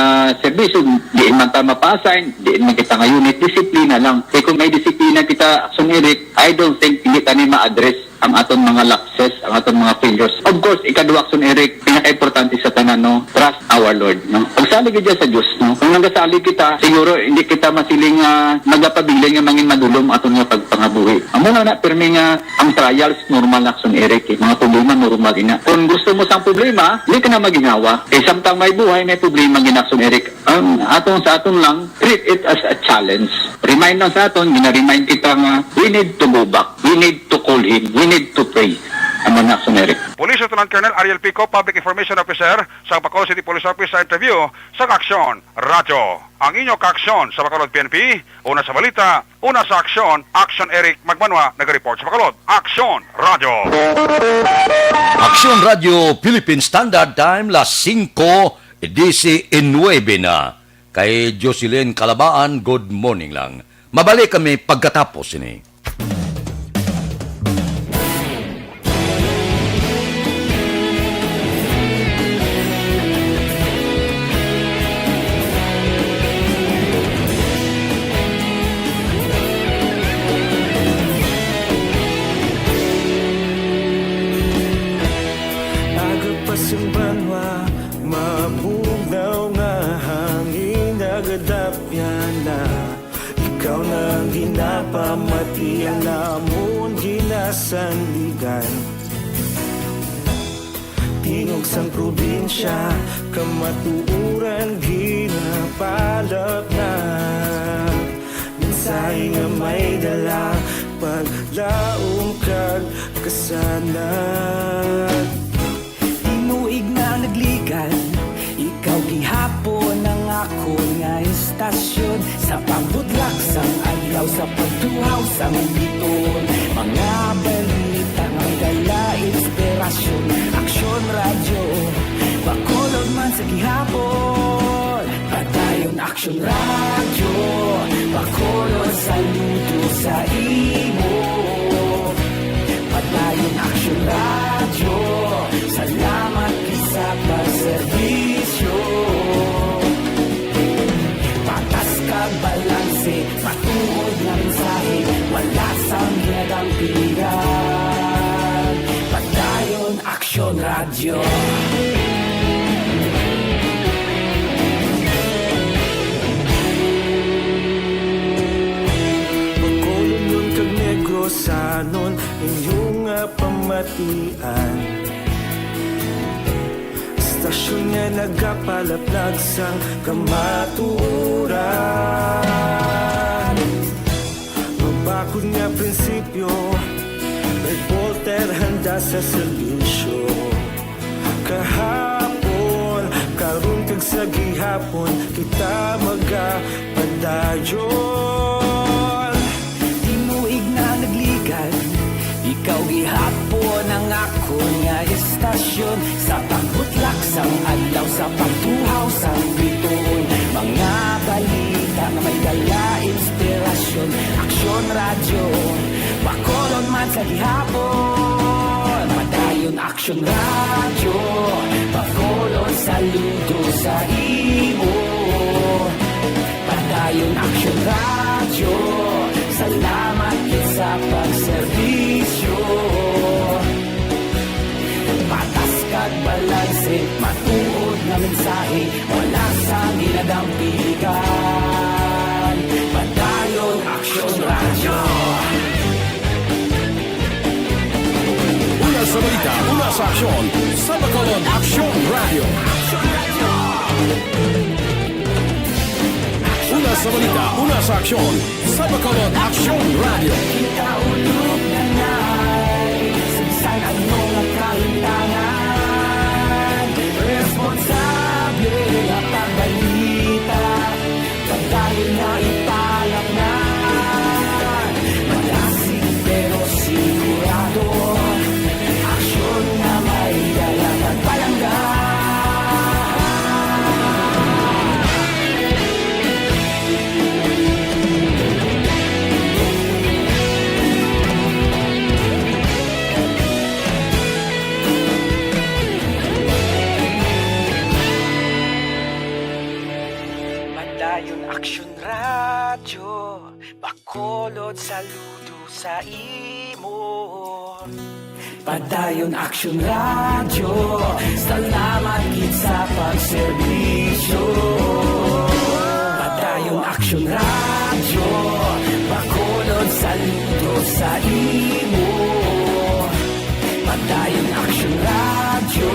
serbisyo, di man ta mapasign, di man kita nga unit, disiplina lang. Kaya kung may disiplina kita, Action Eric, I don't think hindi tani ma-address ang aton mga lapses, ang aton mga failures. Of course, ikaduwa, Action Eric, pinaka-importante sa tanan, no? Trust our Lord, no? Pagsalig ka dyan sa Diyos, no? Kung nagasalig kita, siguro hindi kita masiling magapabiling nga mangin madulom aton nga pagpangabuhi. Amo na pirmi nga ang trials normal, Action Eric, eh. Mga problema normal ina. Kung gusto mo sang problema, hindi ka na maginawa. Eh samtang may buhay, may problema gina, Action Eric. Ang aton sa aton lang, treat it as a challenge. Remind lang sa aton, gina-remind kita nga, we need to go back. We need to call Him. We need to pray. Amo na, Action Eric. Police Lieutenant Colonel Ariel Pico, Public Information Officer sa Bacolod City Police Office sa interview sa Aksyon Radyo. Ang inyong kaaksyon sa Bacolod PNP, una sa balita, una sa aksyon, Action Eric Magbanwa, nag-report sa Bacolod. Aksyon Radyo. Aksyon Radio Philippine Standard Time, las 5:19 na. Kay Jocelyn Calabaan, good morning lang. Mabalik kami pagkatapos ini. Agapasumbanwa, mabugaw nga hangin agadapyan na. Ikaw na ginapamati ang namon ginasandigan. Tingog sang probinsya, kamatuuran ginapalap na. Mensahe nga may dala, paglaom kag kasanan. Tinuig na nagligan, ikaw gihapon ang ako nga istasyon. Sa pambudlak sang adlaw, sa pagtuhaw sang biton. Mga balita ng dala, inspirasyon. Aksyon Radyo, Bacolod man sa gihapon. Padayon Aksyon Radyo, Bacolod saludo sa imo. Padayon Aksyon Radyo, salamat sa pagserbisyo. Patas kag balanse, matuod na mensahe, wala sang ginadang pilihan. Padayon Aksyon Radyo. Bacolod nun kag Negros sanon, inyong pamatian. Stasyon nga nagapalaplag sang kamaturan. Mabakod nga prinsipyo, reporter handa sa servisyo. Kahapon, karon kag sa gihapon, kita magapadayon. Tinuig na nagligan, ikaw gihapon ang ako nga istasyon. Sa pagbutlak sang adlaw, sa pagtuhaw sang biton. Mga balita na may dala, inspirasyon. Aksyon Radyo, Bacolod man sa gihapon. Padayon Aksyon Radyo, Bacolod saludo sa imo. Padayon Aksyon Radyo, salamat sa pagserbisyo. Patas kag balanse, matuod na mensahe, wala sa ginadang piligan. Padayon Aksyon Radyo. Una sa balita, una sa aksyon, sa Bacolod Aksyon Radio. Una sa balita, una sa aksyon, sa Bacolod Aksyon Radio. Kaulog na na'y sinsan ang mga kahintangan. Responsable at pagbalita, pagdahil na italak na. Malasig pero sigurado, aksyon na may dalang at palanggan. Bacolod, saludo sa imo. Padayon Action Radio, salamat gid sa pagserbisyo. Padayon Action Radio, Bacolod, saludo sa imo. Padayon Action Radio,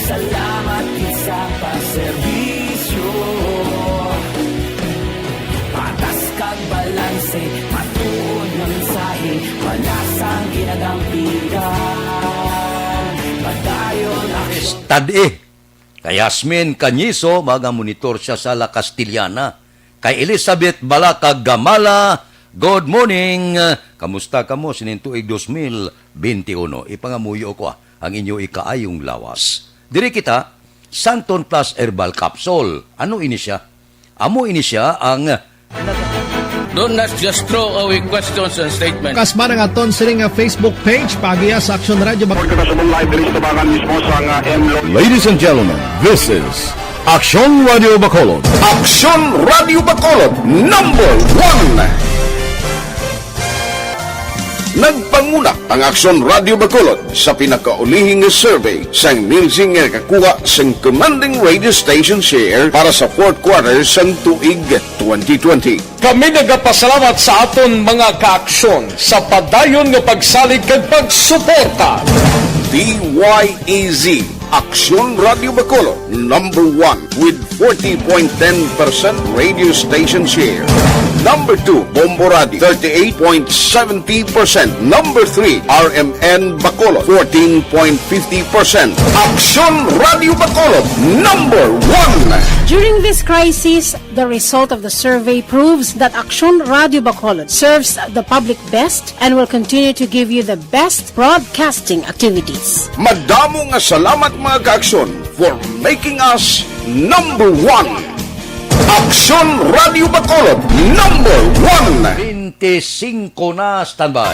salamat gid sa pagserbisyo. Patas kag balanse, matuod ng mensahe, wala sang ginadampigan. Padayon Action. Tadi, kay Yasmin Canyiso, mga monitor siya sa La Castillana. Kay Elizabeth Balacag Gamala, good morning. Kamusta ka mo sinintuig 2021? Ipangamuyo ko ang inyo ikaayong lawas. Diri kita, Santon Plus Herbal Capsule. Ano ini siya? Amo ini siya ang... Do not just throw away questions and statements. Kasma nga aton sining nga Facebook page pagiya sa Action Radio Bacolod. Ladies and gentlemen, this is Action Radio Bacolod. Action Radio Bacolod, number 1. Nagpanguna ang Action Radio Bacolod sa pinakaulihing survey sang Nilsing nga kakuha sang commanding radio station share para sa fourth quarter sang tuig 2020. Kami nagapasalamat sa aton mga kaaksyon sa padayon nga pagsalig kag pagsuporta. DYEZ Action Radio Bacolod, number 1 with 40.10% radio station share. Number 2, Bombo Radio, 38.70%. Number 3, RMN Bacolod, 14.50%. Action Radio Bacolod, number 1. During this crisis, the result of the survey proves that Action Radio Bacolod serves the public best and will continue to give you the best broadcasting activities. Madamo nga salamat mga kaaksyon for making us number 1. Action Radio Bacolod, number 1. 25 na, standby.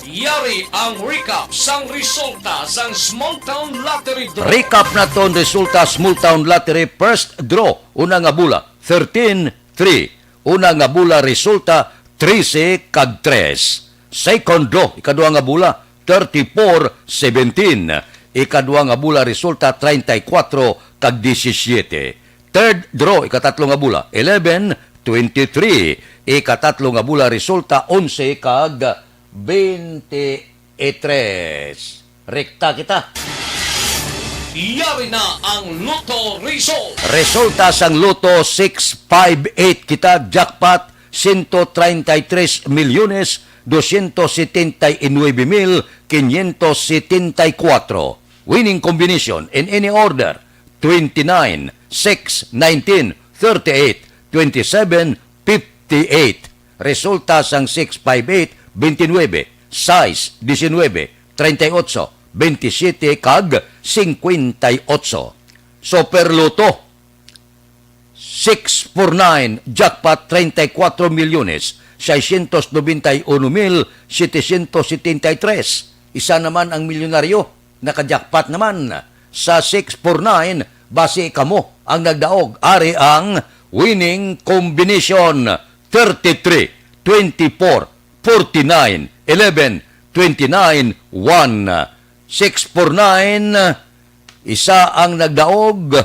Yari ang recap sang resulta sang Small Town Lottery Draw. Recap na ton resulta Small Town Lottery first draw. Una nga bula, 13-3. Una nga bula resulta, 13 kag 3. Second draw, ikadua nga bula, 34-17. Ikadua nga bula resulta, 34 kag 17. Third draw, ikatatlo nga bula, 11-23. Ikatatlo nga bula resulta, 11 kag 23. Rekta kita. Yari na ang Lotto result. Resulta sang Lotto 658 kita jackpot 133,279,574. Winning combination in any order 29, 6, 19, 38, 27, 58. Resulta sang 658 29, 6, 19, 38, 27 kag 58. Super Loto 649 jackpot 34,691,773. Isa naman ang milyonaryo, naka-jackpot naman sa 649. Base kamo ang nagdaog, ari ang winning combination 33, 24, 49, 11, 29, 1. 649, isa ang nagdaog.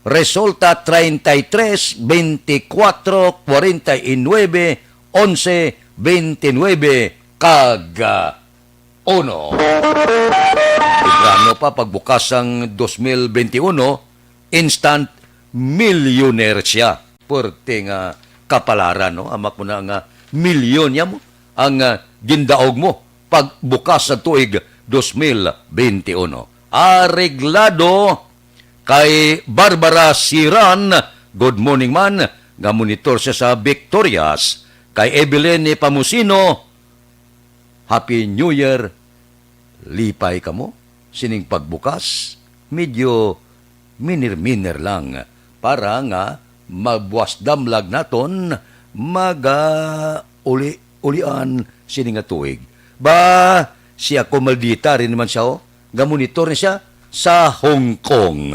Resulta 33, 24, 49, 11, 29, kag 1. Ibrano pa pagbukas ang 2021, instant millionaire siya. Pwerte nga kapalaran, no? Amak mo na nga milyon niya mo ang gindaog mo pagbukas sa tuig 2021. Areglado kay Barbara Siran, good morning man, nga monitor siya sa Victorias. Kay Evelyn Pamusino, Happy New Year. Lipay ka mo, sining pagbukas, medyo minir-minir lang para nga mabuwas damlag naton ulian sining nga tuig. Ba, siya kumaldita rin naman siya, nga monitor niya siya sa Hong Kong.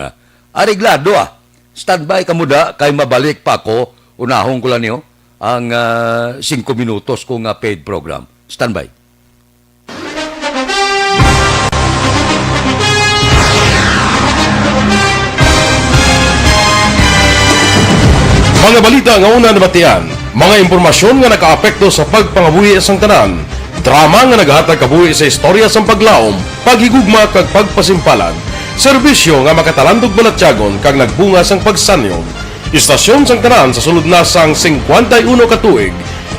Areglado Standby ka muda, kay mabalik pa ako, unahong ko lang niyo, ang 5 minutos kung paid program. Standby. Mga balita nga una nabatian, mga impormasyon nga nakaapekto sa pagpangabuhi sang tanan, drama nga naghatag kabuhi sa istorya sang paglaom, paghigugma kag pagpasimpalan, serbisyo nga makatalandog balatyagon kag nagbunga sang pagsanyog, istasyon sang tanan sa sulod na sang 51 ka tuig,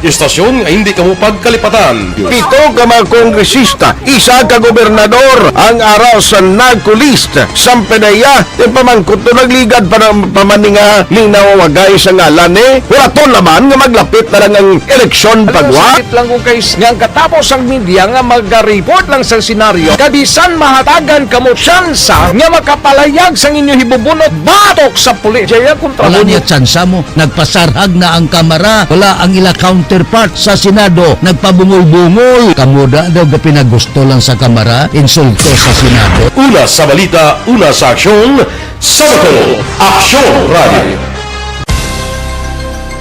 istasyon nga hindi kamo pagkalipatan. 7 ka mga kongresista, 1 ka gobernador ang araw sa nagkulist sa pedaya yung pamangkot to nagligad para pamaninga linaw wagay sa ngalan wala to naman nga maglapit na lang ang eleksyon pagwa. Sakit lang kung guys nga katapos ang media nga mag-report lang sa senaryo kabisan mahatagan kamo tsansa nga makapalayag sa inyo hibubunot batok sa pulis. Jaya kontra Wala niya tsansa mo. Nagpasarhag na ang kamera. Wala ang ila counterpart sa Senado. Nagpabungol-bungol. Kamuda daw ga pinagusto lang sa kamera. Insulto sa Senado. Una sa balita, una sa aksyon, sa Bacolod, Aksyon Radio.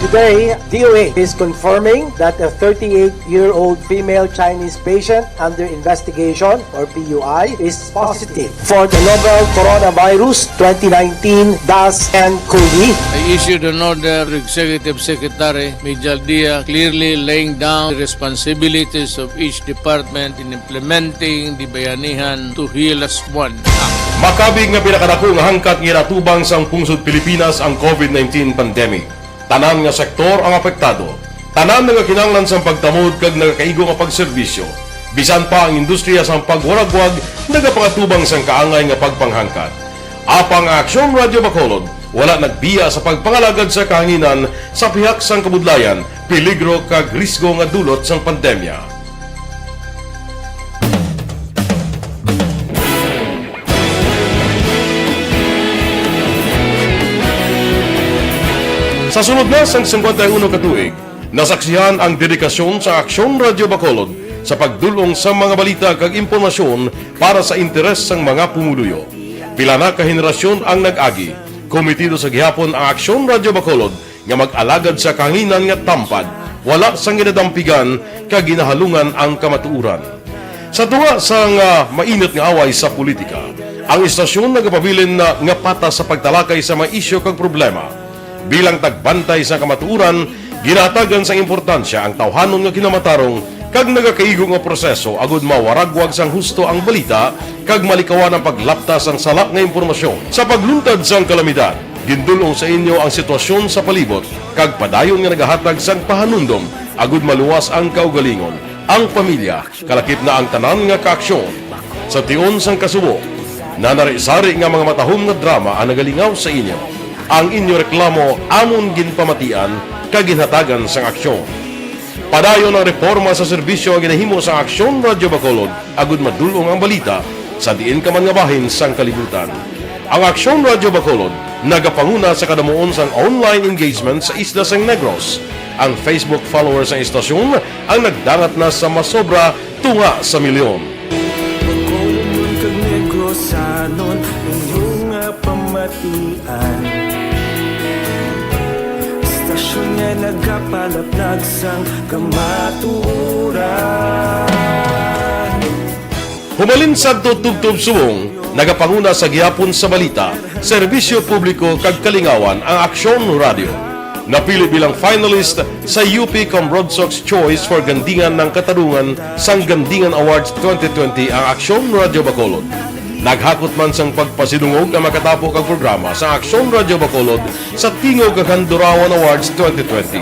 Today, DOA is confirming that a 38-year-old female Chinese patient under investigation, or PUI, is positive for the novel coronavirus 2019 DAS-CoV. I issued an order to Executive Secretary Major Dia clearly laying down the responsibilities of each department in implementing the Bayanihan to Heal as One Act. Makabig nga pinakadako nga hangkat nga natubang sang pungsod Pilipinas ang COVID-19 pandemic. Tanan nga sektor ang apektado. Tanan nga kinahanglan sang pagtamod kag nagakaigo nga pagserbisyo. Bisan pa ang industriya sang pagwaragwag nagapangatubang sang kaangay nga pagpanghangkat. Apang Aksyon Radio Bacolod wala nagbiya sa pagpangalagad sa kahanginan sa pihak sang kabudlayan, peligro kag risgo nga dulot sang pandemya. Sa sunod na sang 51 katuig, nasaksihan ang dedikasyon sa Aksyon Radio Bacolod sa pagdulong sa mga balita kag impormasyon para sa interes sang mga pumuluyo. Pila na ka henerasyon ang nag-agi, komitido sa gihapon ang Aksyon Radio Bacolod nga mag-alagad sa kanginan nga tampad, wala sang ginadampigan kag ginahalungan ang kamatuuran. Sa tunga sang mainit nga away sa politika, ang istasyon nagapabilin na nga patas sa pagtalakay sa mga isyu kag problema. Bilang tagbantay sa kamatuuran, ginatagan sa importansya ang tawhanon nga kinamatarong kag nagakaigo nga proseso agud mawaragwag sang husto ang balita kag malikawan ang paglaptas ang salak nga impormasyon. Sa pagluntad sang kalamidad, gindulong sa inyo ang sitwasyon sa palibot kag padayon nga nagahatag sang pahanundom agud maluwas ang kaugalingon, ang pamilya, kalakip na ang tanan nga kaaksyon. Sa tion sang kasubo, nanari-sari nga mga matahom nga drama ang nagalingaw sa inyo. Ang inyo reklamo amon ginpamatian kag ginhatagan sang aksyon. Padayon ang reforma sa serbisyo ang ginahimo sa Aksyon Radio Bacolod agud madulong ang balita sa diin ka man nga bahin sang kalibutan. Ang Aksyon Radio Bacolod nagapanguna sa kadamuon sang online engagement sa isla sang Negros. Ang Facebook followers sa istasyon ang nagdangat na sa masobra tunga sa milyon. Bacolod kag Negros anon inyong pamatian. Istasyon nga nagapalaplag sang kamaturan. Humalin sa tutubtub subong, nagapanguna sa gihapon sa balita, serbisyo publiko kag kalingawan ang Aksyon Radio. Napili bilang finalist sa UP Comrodsox Choice for Gandingan ng Katarungan sang Gandingan Awards 2020 ang Aksyon Radio Bacolod. Naghakot man sang pagpasidungog ang makatapo kag programa sa Aksyon Radio Bacolod sa Tingog kag Handurawan Awards 2020.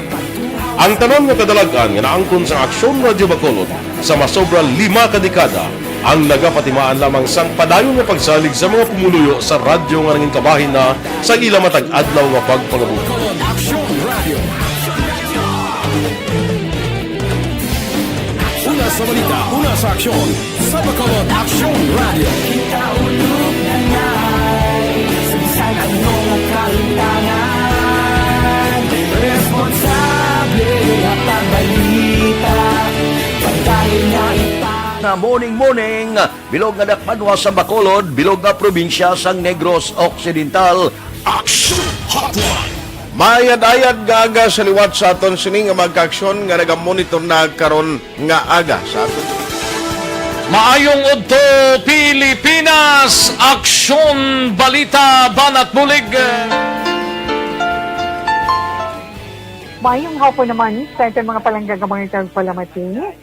Ang tanan nga kadalagan nga naangkon sa Aksyon Radio Bacolod sa masobra 5 ka dekada ang nagapatimaan lamang sang padayon nga pagsalig sa mga pumuluyo sa radyo nga nanging kabahin na sa ila matag adlaw nga pagpangabuhi. Una sa balita, una sa aksyon, sa Bacolod Aksyon Radio. Kaulog na ngay, saan anong nakalintangan, responsable at pagbalita, pagkain na na morning, bilog nga dakpanwa sa Bacolod, bilog nga probinsya sang Negros Occidental. Action Hotline. Mayad-ayad nga aga sa liwat sa aton sini nga magka-aksyon nga nagamonitor na karon nga aga sa aton. Maayong udto Pilipinas, aksyon, balita, banat bulig. Mayong hapon naman sa ito mga palanggang mga palamati.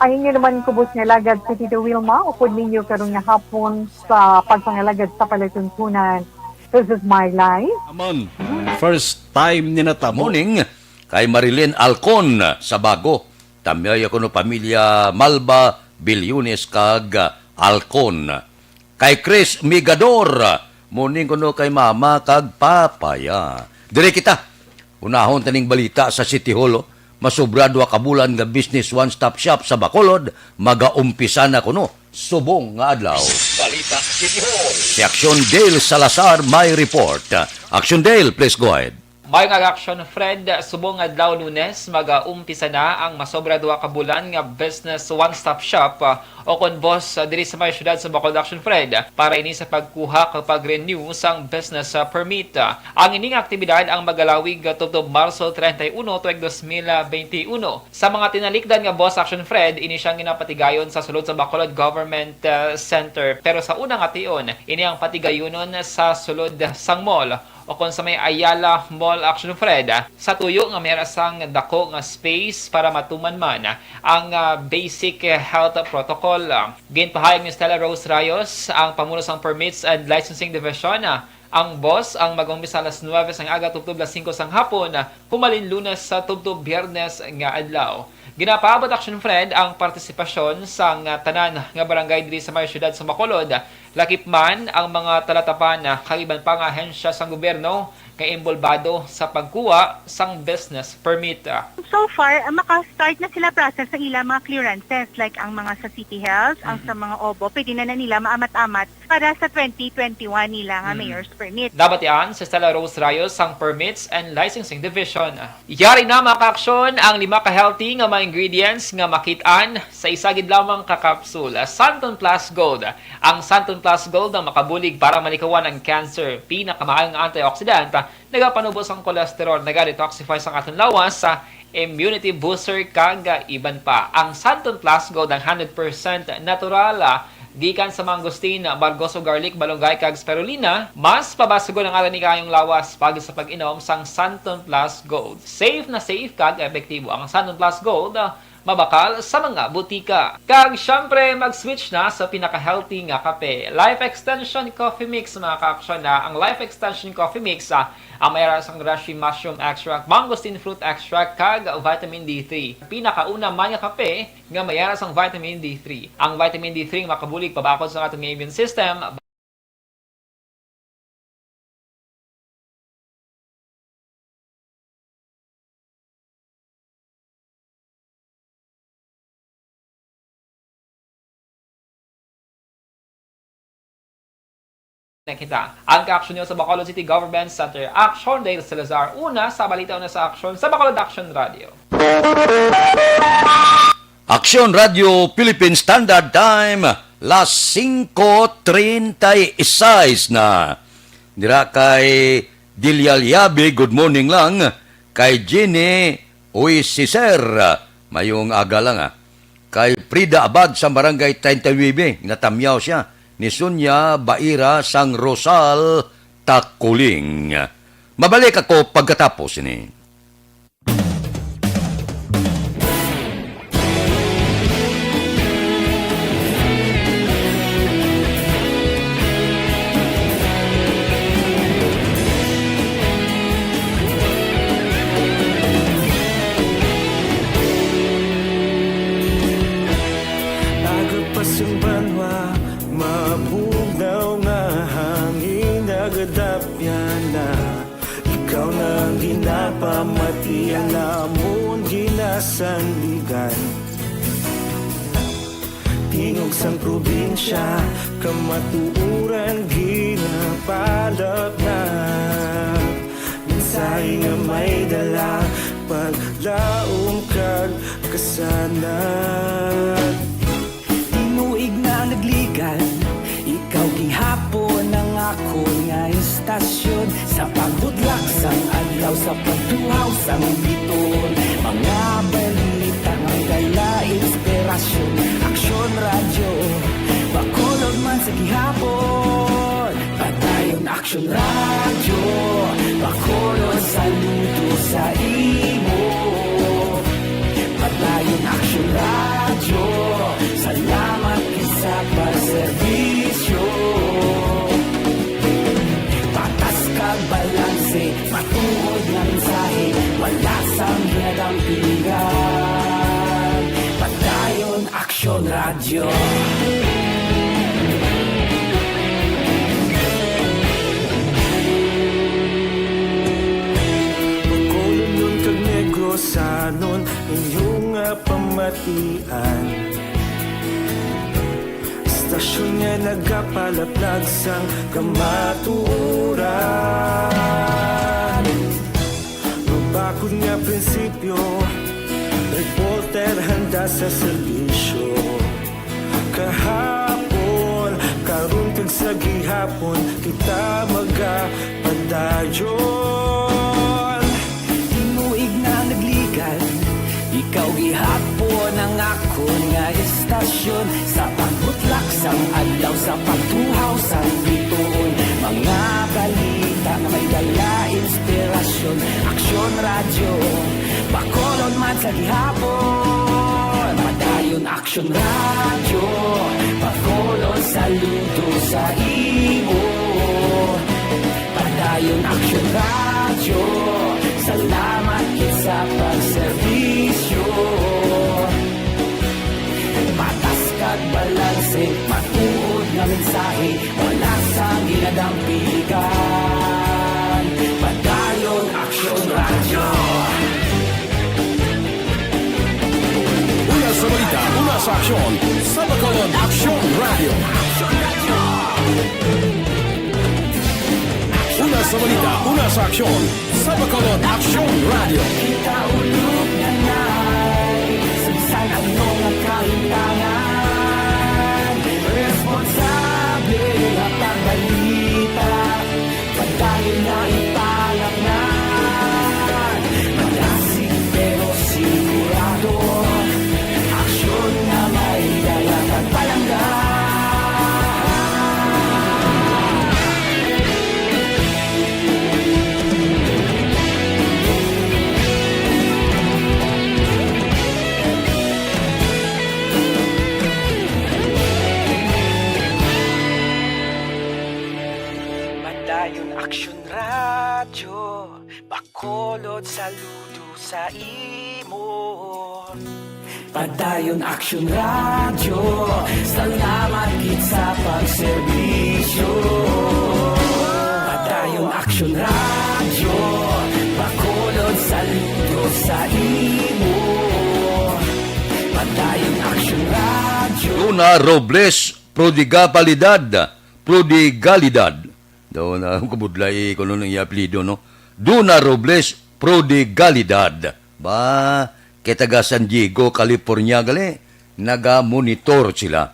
Ayun nyo naman kubos nga lagad si Tito Wilma, upod ninyo karong nga hapon sa pagpangalagad sa palatuntunan. This is my life. Amon, first time ni natabo. Morning, kay Marilyn Alcon sa Bago. Tamyay ako no pamilya Malba, Bilyones kag Alcon. Kay Chris Migador, morning ko no kay Mama kag Papaya. Dire kita, unahon taning balita sa City Hall, masubrado ka bulan nga business one-stop shop sa Bacolod, magaumpisa na kuno subong nga adlaw. Balita City Hall. Si Action Dale Salazar may report. Action Dale, please go ahead. May nga action, Fred, subong adlaw Lunes, mag-umpisa na ang masobra duha ka bulan nga business one-stop shop o kon boss diri sa may syudad sa Bacolod, Action, Fred, para ini sa pagkuha kapag renew sang business permit. Ang ining aktibidad ang magalawig tubtob Marso 31 tuig 2021. Sa mga tinalikdan nga boss, Action, Fred, ini siyang ginapatigayon sa sulod sa Bacolod Government Center. Pero sa unang ation, ini ang patigayonon sa sulod sang mall o kung sa may Ayala Mall, Action, Fred, sa tuyo nga mayroon sang dako nga space para matuman man ang basic health protocol. Ginpahayag ni Stella Rose Rayos, ang pamuno sang Permits and Licensing Division, ang boss ang mag-umpisa alas 9 sang aga tubtob alas 5 sang hapon, humalin Lunes sa tubtob Biyernes nga adlaw. Ginapaabot, Action, Fred, ang partisipasyon sang tanan nga barangay diri sa may syudad sa Bacolod. Lakip man ang mga talatapan na kaiban pa nga ahensya sang gobyerno kay imbolbado sa pagkuha sang business permit. So far, maka-start na sila process sa ilang mga clearances like ang mga sa City Health, ang sa mga OBO, pwede na nila maamat-amat para sa 2021 nila nga mayor's permit. Dapat yan sa Stella Rose Rayos ang Permits and Licensing Division. Yari na maka-aksyon ang 5 ka-healthy nga mga ingredients nga makitaan sa isagid lamang ka-capsule. Santon Plus Gold. Ang Santon Plus Gold ang makabulig para malikawan ang cancer. Pinakamaayong antioxidant, nagapanubos ang kolesterol, nag-detoxify sa aton lawas sa immunity booster kag iban pa. Ang Santon Plus Gold ang 100% natural, gikan sa mangosteen, bargoso garlic, balunggay kag spirulina. Mas pabasugo ng alan ni kayong lawas pag sa pag-inom sang Santon Plus Gold. Safe na safe kag epektibo ang Santon Plus Gold, mabakal sa mga butika. Kag syempre mag-switch na sa pinaka-healthy nga kape. Life Extension Coffee Mix, mga ka-aksyon na. Ang Life Extension Coffee Mix, ang mayroon sang reishi mushroom extract, mangosteen fruit extract, kag vitamin D3. Pinakauna man nga kape nga mayroon sang vitamin D3. Ang vitamin D3 makabulig pabakod sa atong immune system. Kita. Ang ka-aksyon nyo sa Bacolod City Government Center, Action Dale Salazar. Una sa balita na sa aksyon sa Bacolod Action Radio. Action Radio Philippine Standard Time, las 5:36 na. Dira kay Dilyalyabi, good morning lang. Kay Jenny Uisiser, mayong aga lang. Kay Frida Abad sa Barangay 39, natamyaw siya. Ni Sonia Baira sang Rosal Takuling. Mabalik ako pagkatapos ini. Pamati ang namon ginasandigan Tingog sang probinsya kamatuuran ginapalap na Mensahe nga may dala paglaom kag kasanan Tinuig na nagligan ikaw gihapon ang ako nga istasyon sa pagbudlak sang adlaw sa sa pagtuhaw sa biton. Mga balita ng dala, inspirasyon, aksyon, radyo, Bacolod man sa gihapon. Padayon aksyon, radyo, Bacolod, saludo sa imo. Padayon aksyon, radyo, salamat sa pagserbisyo. Patas kag balanse, matuod na mensahe, wala sang hinadampingan. Padayon aksyon, radyo. Bacolod nun kag Negros sanon inyong pamatian. Istasyon nga nagapalaplag sang kamatuoran. Mabakod nga prinsipyo, reporter handa sa serbisyo. Kahapon, karon kag sa gihapon, kita magapadayon. Tinuig na nagligan, ikaw gihapon ang akon nga istasyon. Sa pagbutlak sang adlaw, sa pagtuhaw sa biton. Mga balita na may dala, inspirasyon, aksyon, radyo, Bacolod man sa gihapon. Padayon aksyon, radyo, Bacolod, saludo sa imo. Padayon aksyon, radyo, salamat sa pagserbisyo. Patas kag balanse, matuod na mensahe, wala sang ginadampigan. Padayon aksyon, radyo. Una sa balita, una sa aksyon, sa Bacolod Aksyon Radio. Una sa balita, una sa aksyon, sa Bacolod Aksyon Radio. Kita ulog na na'y Samsan ang mga kahintangan. Responsable at ang balita, padayon na ipalaknan. Malasig pero sigurado, aksyon na may dala at palanggan. Padayon aksyon, radyo, Bacolod, saludo sa imo. Padayon aksyon, radyo, salamat gid sa pagserbisyo. Padayon aksyon, radyo, Bacolod, saludo sa imo. Padayon aksyon, radyo. Luna Robles Prodigalidad. Daw na kabudlay ko nun ang i-apelido, no? Duna Robles Prodigalidad. Ba, kitaga San Diego, California, gali. Naga-monitor sila.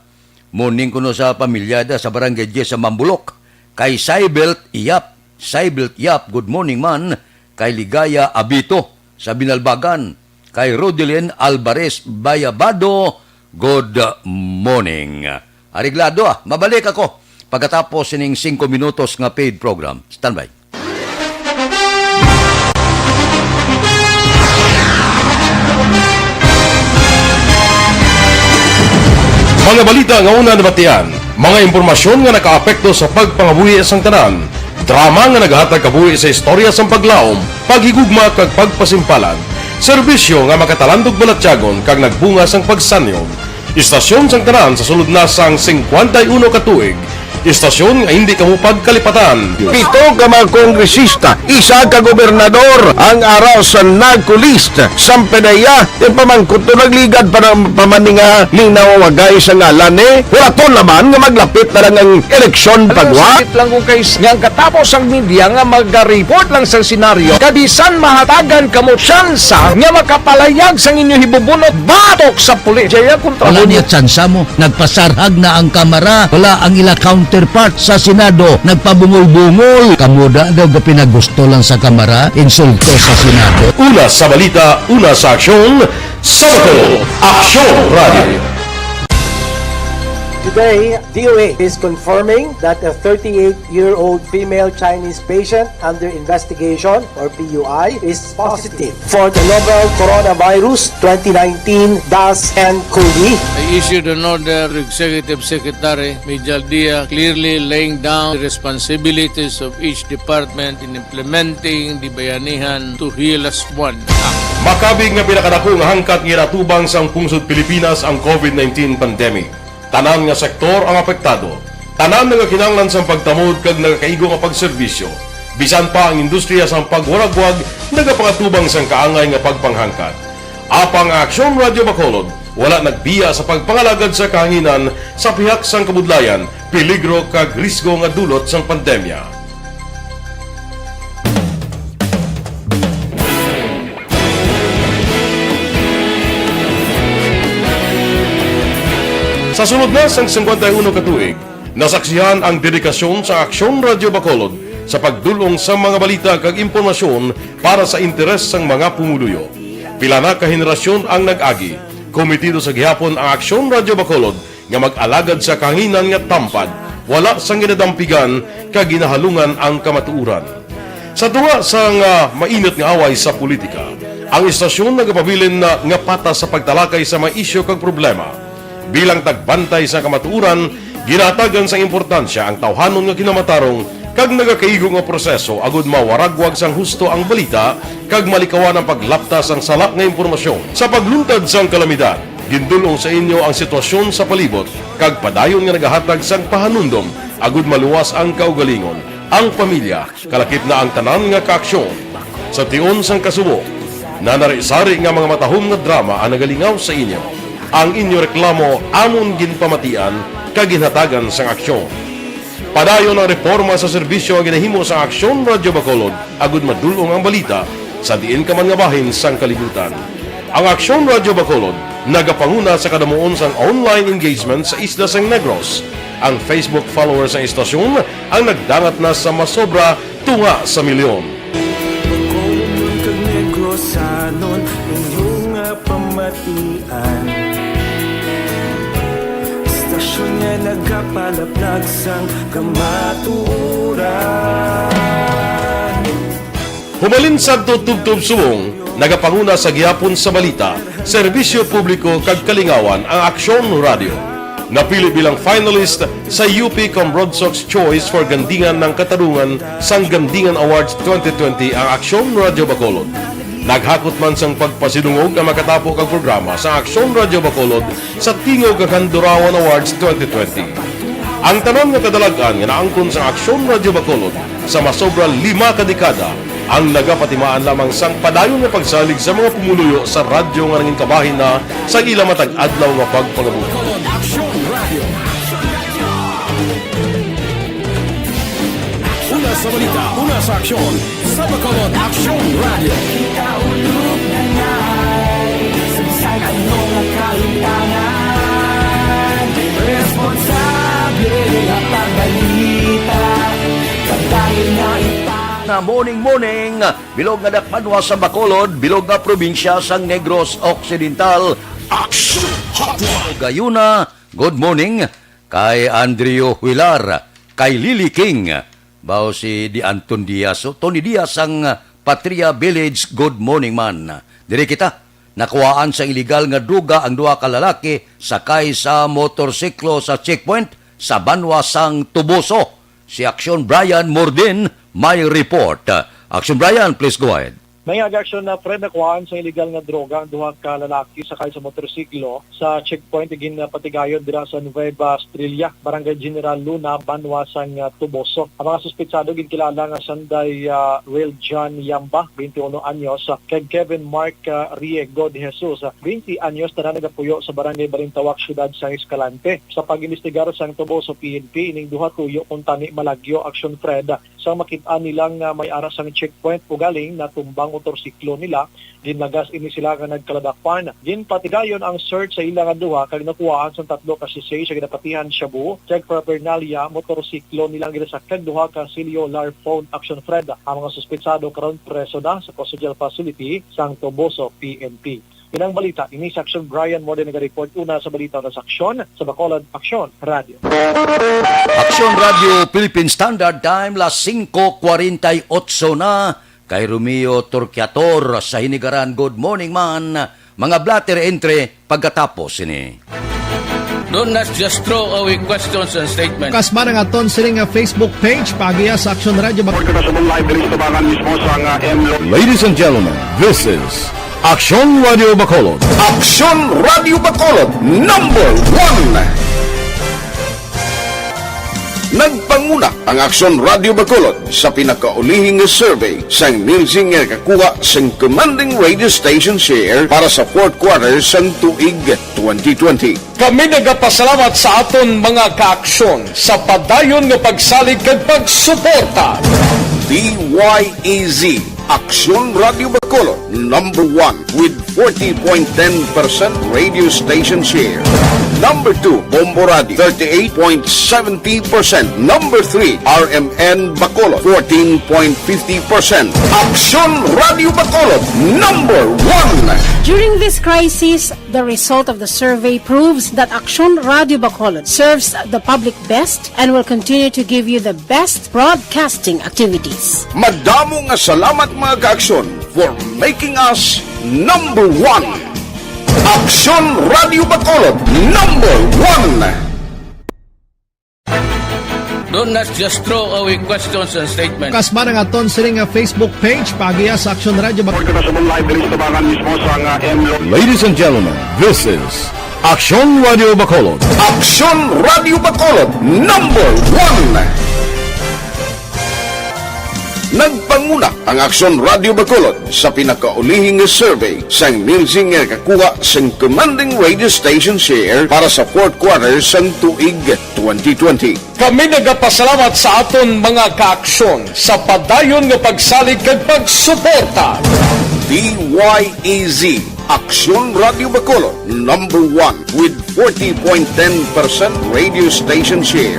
Morning ko no sa pamilyada sa Barangay 10 sa Mambulok. Kay Saibelt Yap. Saibelt Yap, good morning man. Kay Ligaya Abito sa Binalbagan. Kay Rodelyn Alvarez Bayabado, good morning. Ariglado mabalik ako. Pagkatapos sining 5 minutos nga paid program. Standby. Mga balita nga una nabatian, mga impormasyon nga nakaapekto sa pagpangabuhi sang tanan, drama nga naghatag kabuhi sa istorya sang paglaom, paghigugma kag pagpasimpalan, serbisyo nga makatalandog balatyagon kag nagbunga sang pagsanyog, istasyon sang tanan sa sulod na sang 51 ka tuig, istasyon nga hindi kamupag kalipatan. 7 ka mga kongresista, 1 ka gobernador ang araw sa nagkulist sampedaya yung pamangkot to nagligad para pamaninga ning nawawagay sa ngalan wala naman nga maglapit na lang ang eleksyon pagwa. Sakit lang kung kayo nga katapos ang media nga mag-report lang sa senaryo kabisan mahatagan kamo tsansa nga makapalayag sa inyo hibubunot batok sa pulis. Jaya kontra Wala niya tsansa mo, nagpasarhag na ang kamera, wala ang ila count counterpart sa Senado nagpabungol-bungol. Kamuda daw ga pinagusto lang sa Kamara, insulto sa Senado. Una sa balita, una sa aksyon, sa Bacolod Aksyon Radio. Today, DOA is confirming that a 38-year-old female Chinese patient under investigation, or PUI, is positive for the novel coronavirus 2019 DAS-CoV. I issued an order to Executive Secretary Major Dia clearly laying down the responsibilities of each department in implementing the Bayanihan to Heal as One Act. Makabig nga pinakadako nga hangkat nga natubang sang pungsod Pilipinas ang COVID-19 pandemic. Tanan nga sektor ang apektado. Tanan nga kinahanglan sang pagtamod kag nagakaigo nga pagserbisyo. Bisan pa ang industriya sang pagwaragwag nagapangatubang sang kaangay nga pagpanghangkat. Apang Aksyon Radio Bacolod wala nagbiya sa pagpangalagad sa kahanginan sa pihak sang kabudlayan, peligro kag risgo nga dulot sang pandemya. Sa sunod na sang 51 katuig, nasaksihan ang dedikasyon sa Aksyon Radio Bacolod sa pagdulong sa mga balita kag impormasyon para sa interes sang mga pumuluyo. Pila na ka henerasyon ang nag-agi, komitido sa gihapon ang Aksyon Radio Bacolod nga mag-alagad sa kahanginan nga tampad, wala sang ginadampigan kag ginahalungan ang kamatuuran. Sa tunga sang mainit nga away sa politika, ang istasyon nagapabilin na nga patas sa pagtalakay sa mga isyu kag problema. Bilang tagbantay sa kamatuuran, ginatagan sa importansya ang tawhanon nga kinamatarong kag nagakaigo nga proseso agud mawaragwag sang husto ang balita kag malikawan ang paglaptas ang salak nga impormasyon. Sa pagluntad sang kalamidad, gindulong sa inyo ang sitwasyon sa palibot kag padayon nga nagahatag sang pahanundom agud maluwas ang kaugalingon, ang pamilya, kalakip na ang tanan nga kaaksyon. Sa tion sang kasubo, nanari-sari nga mga matahom nga drama ang nagalingaw sa inyo. Ang inyo reklamo amon ginpamatian kag ginhatagan sang aksyon. Padayon ang reforma sa serbisyo ang ginahimo sa Aksyon Radio Bacolod agud madulong ang balita sa diin ka man nga bahin sang kalibutan. Ang Aksyon Radio Bacolod nagapanguna sa kadamuon sang online engagement sa isla sang Negros. Ang Facebook followers sa istasyon ang nagdangat na sa masobra tunga sa milyon. Bacolod kag Negros sanon inyong pamatian. Stasyon nga nagapalaplag sang kamaturan. Humalin sa tutubtub subong, nagapanguna sa gihapon sa balita, serbisyo publiko kag kalingawan ang Aksyon Radio. Napili bilang finalist sa UP Broadsox Choice for Gandingan ng Katarungan sang Gandingan Awards 2020 ang Aksyon Radio Bacolod. Naghakot man sang pagpasidungog ang makatapo kag programa sa Aksyon Radio Bacolod sa Tingog kag Handurawan Awards 2020. Ang tanon nga kadalagan nga naangkon sa Aksyon Radio Bacolod sa masobra 5 kadekada ang nagapatimaan lamang sang padayon nga pagsalig sa mga pumuluyo sa radyo nga nangin kabahin na sa ila matag adlaw nga pagpangabuhi. Una sa balita, una sa aksyon, sa Bacolod Aksyon Radio. Kaulog na na'y sagsag anong nakalintangan. Responsable ang pagbalita, kagdahil na na morning, bilog nga dakpanwa sa Bacolod, bilog nga probinsya sang Negros Occidental. Action Hotline! Gayuna, good morning kay Andrio Huilar, kay Lily King, bao si Di Anton Diaz, Tony Diaz ang Patria Village, good morning man. Diri kita, nakuhaan sa illegal nga druga ang duha ka lalaki sakay sa motorsiklo sa checkpoint sa Banwa sang Tuboso. Si Aksyon Brian Mordin may report. Aksyon Brian, please go ahead. May aksyon na Fred nakuhaan sa illegal nga droga ang duha ka lalaki sakay sa motorsiklo sa checkpoint igin patigayon dira sa Nueva Estrella, Barangay General Luna, Banwa sang Tuboso. Ang mga suspetsado ginkilala nga sanday Real John Yamba, 21 anyos, kay Kevin Mark Riego de Jesus, 20 anyos, na nagapuyo sa Barangay Balintawak, Syudad sang Escalante. Sa pag-investigar sang Tuboso PNP, ining duha tuyo kung tani malagyo aksyon Fred sa makita nilang may aras sang checkpoint ugaling na tumbang motorsiklo nila. Ginlagas ini sila nga nagkaladakpan. Ginpatigayon ang search sa ilang duha kag nakuhaan sa 3 ka sisay sa ginapatihan Shabu. Check paraphernalia motorsiklo nilang ginasakyan duha ka cellular phone action Fred. Ang mga suspetsado karon preso na sa custodial facility sang Toboso PNP. Inang balita, ini sa Action Brian Morden nag-report una sa balita na sa Aksyon sa Bacolod Action Radio. Aksyon Radio Philippine Standard Time, las 5:48 na. Kay Romeo Turquiator sa Hinigaran, good morning man. Mga blatter entry pagkatapos ini. Do not just throw away questions and statements. Kasma ng aton sining nga Facebook page pagiya sa Action Radio. Ladies and gentlemen, this is Action Radio Bacolod. Action Radio Bacolod number 1. Nagpanguna ang Action Radio Bacolod sa pinakaulihing survey sang Nilsing nga kakuha sang commanding radio station share para sa fourth quarter sang tuig 2020. Kami nagapasalamat sa aton mga kaaksyon sa padayon nga pagsalig kag pagsuporta. DYEZ Action Radio Bacolod number 1 with 40.10% radio station share. Number 2, Bombo Radio 38.70%. Number 3, RMN Bacolod 14.50%. Action Radio Bacolod number 1. During this crisis, the result of the survey proves that Action Radio Bacolod serves the public best and will continue to give you the best broadcasting activities. Madamo nga salamat mga kaaksyon for making us number 1. Action Radio Bacolod number 1. Do not just throw away questions and statements. Kasma ng aton sining nga Facebook page pagiya sa Action Radio. Ladies and gentlemen, this is Action Radio Bacolod. Action Radio Bacolod number 1. Nagpanguna ang Action Radio Bacolod sa pinakaulihing survey sang Nilsing nga kakuha sang commanding radio station share para sa fourth quarter sang tuig 2020. Kami nagapasalamat sa aton mga kaaksyon sa padayon nga pagsalig kag pagsuporta. DYEZ Action Radio Bacolod number 1 with 40.10% radio station share.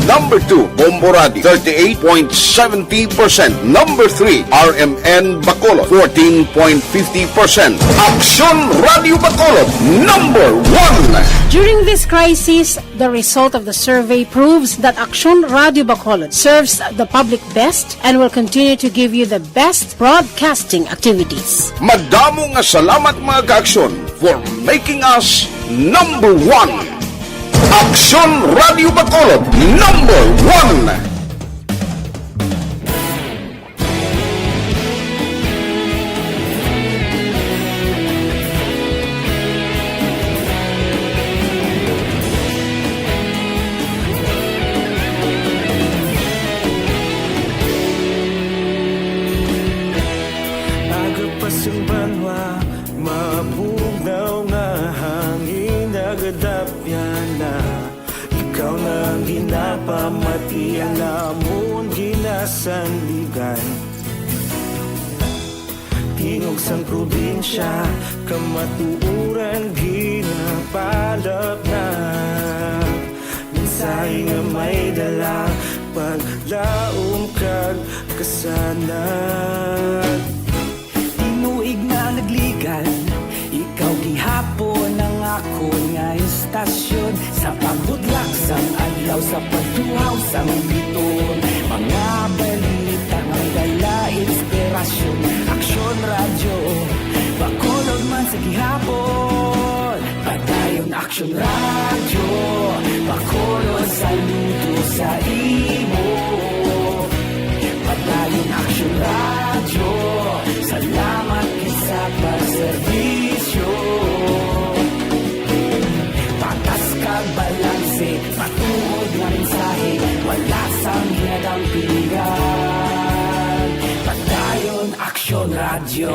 Number 2, Bombo Radio 38.70%. Number 3, RMN Bacolod 14.50%. Action Radio Bacolod number 1. During this crisis, the result of the survey proves that Action Radio Bacolod serves the public best and will continue to give you the best broadcasting activities. Madamo nga salamat mga kaaksyon for making us number 1. Action Radio Bacolod number 1. Agapasang banwa, mabugaw nga hangin, nagadapyan na. Ikaw nang ginapamatian, namon ginasandigan. Tingog sang probinsya, kamatuuran ginapalap na. Minsay nga may dala, paglaom kag kasanat. Tinuig na nagligan, ikaw gihapon ang ako nga istasyon. Sa pagbutlak sang adlaw, sa pagtuhaw sang biton, mga balita nga dala inspirasyon. Action Radio Bacolod man sa gihapon, padayon Action Radio Bacolod, saludo sa imo. Padayon Action Radio, salamat sa pagserbisyo. Patas kag balanse, patuod na mensahe, wala sang hinadampingan. Padayon Action Radio.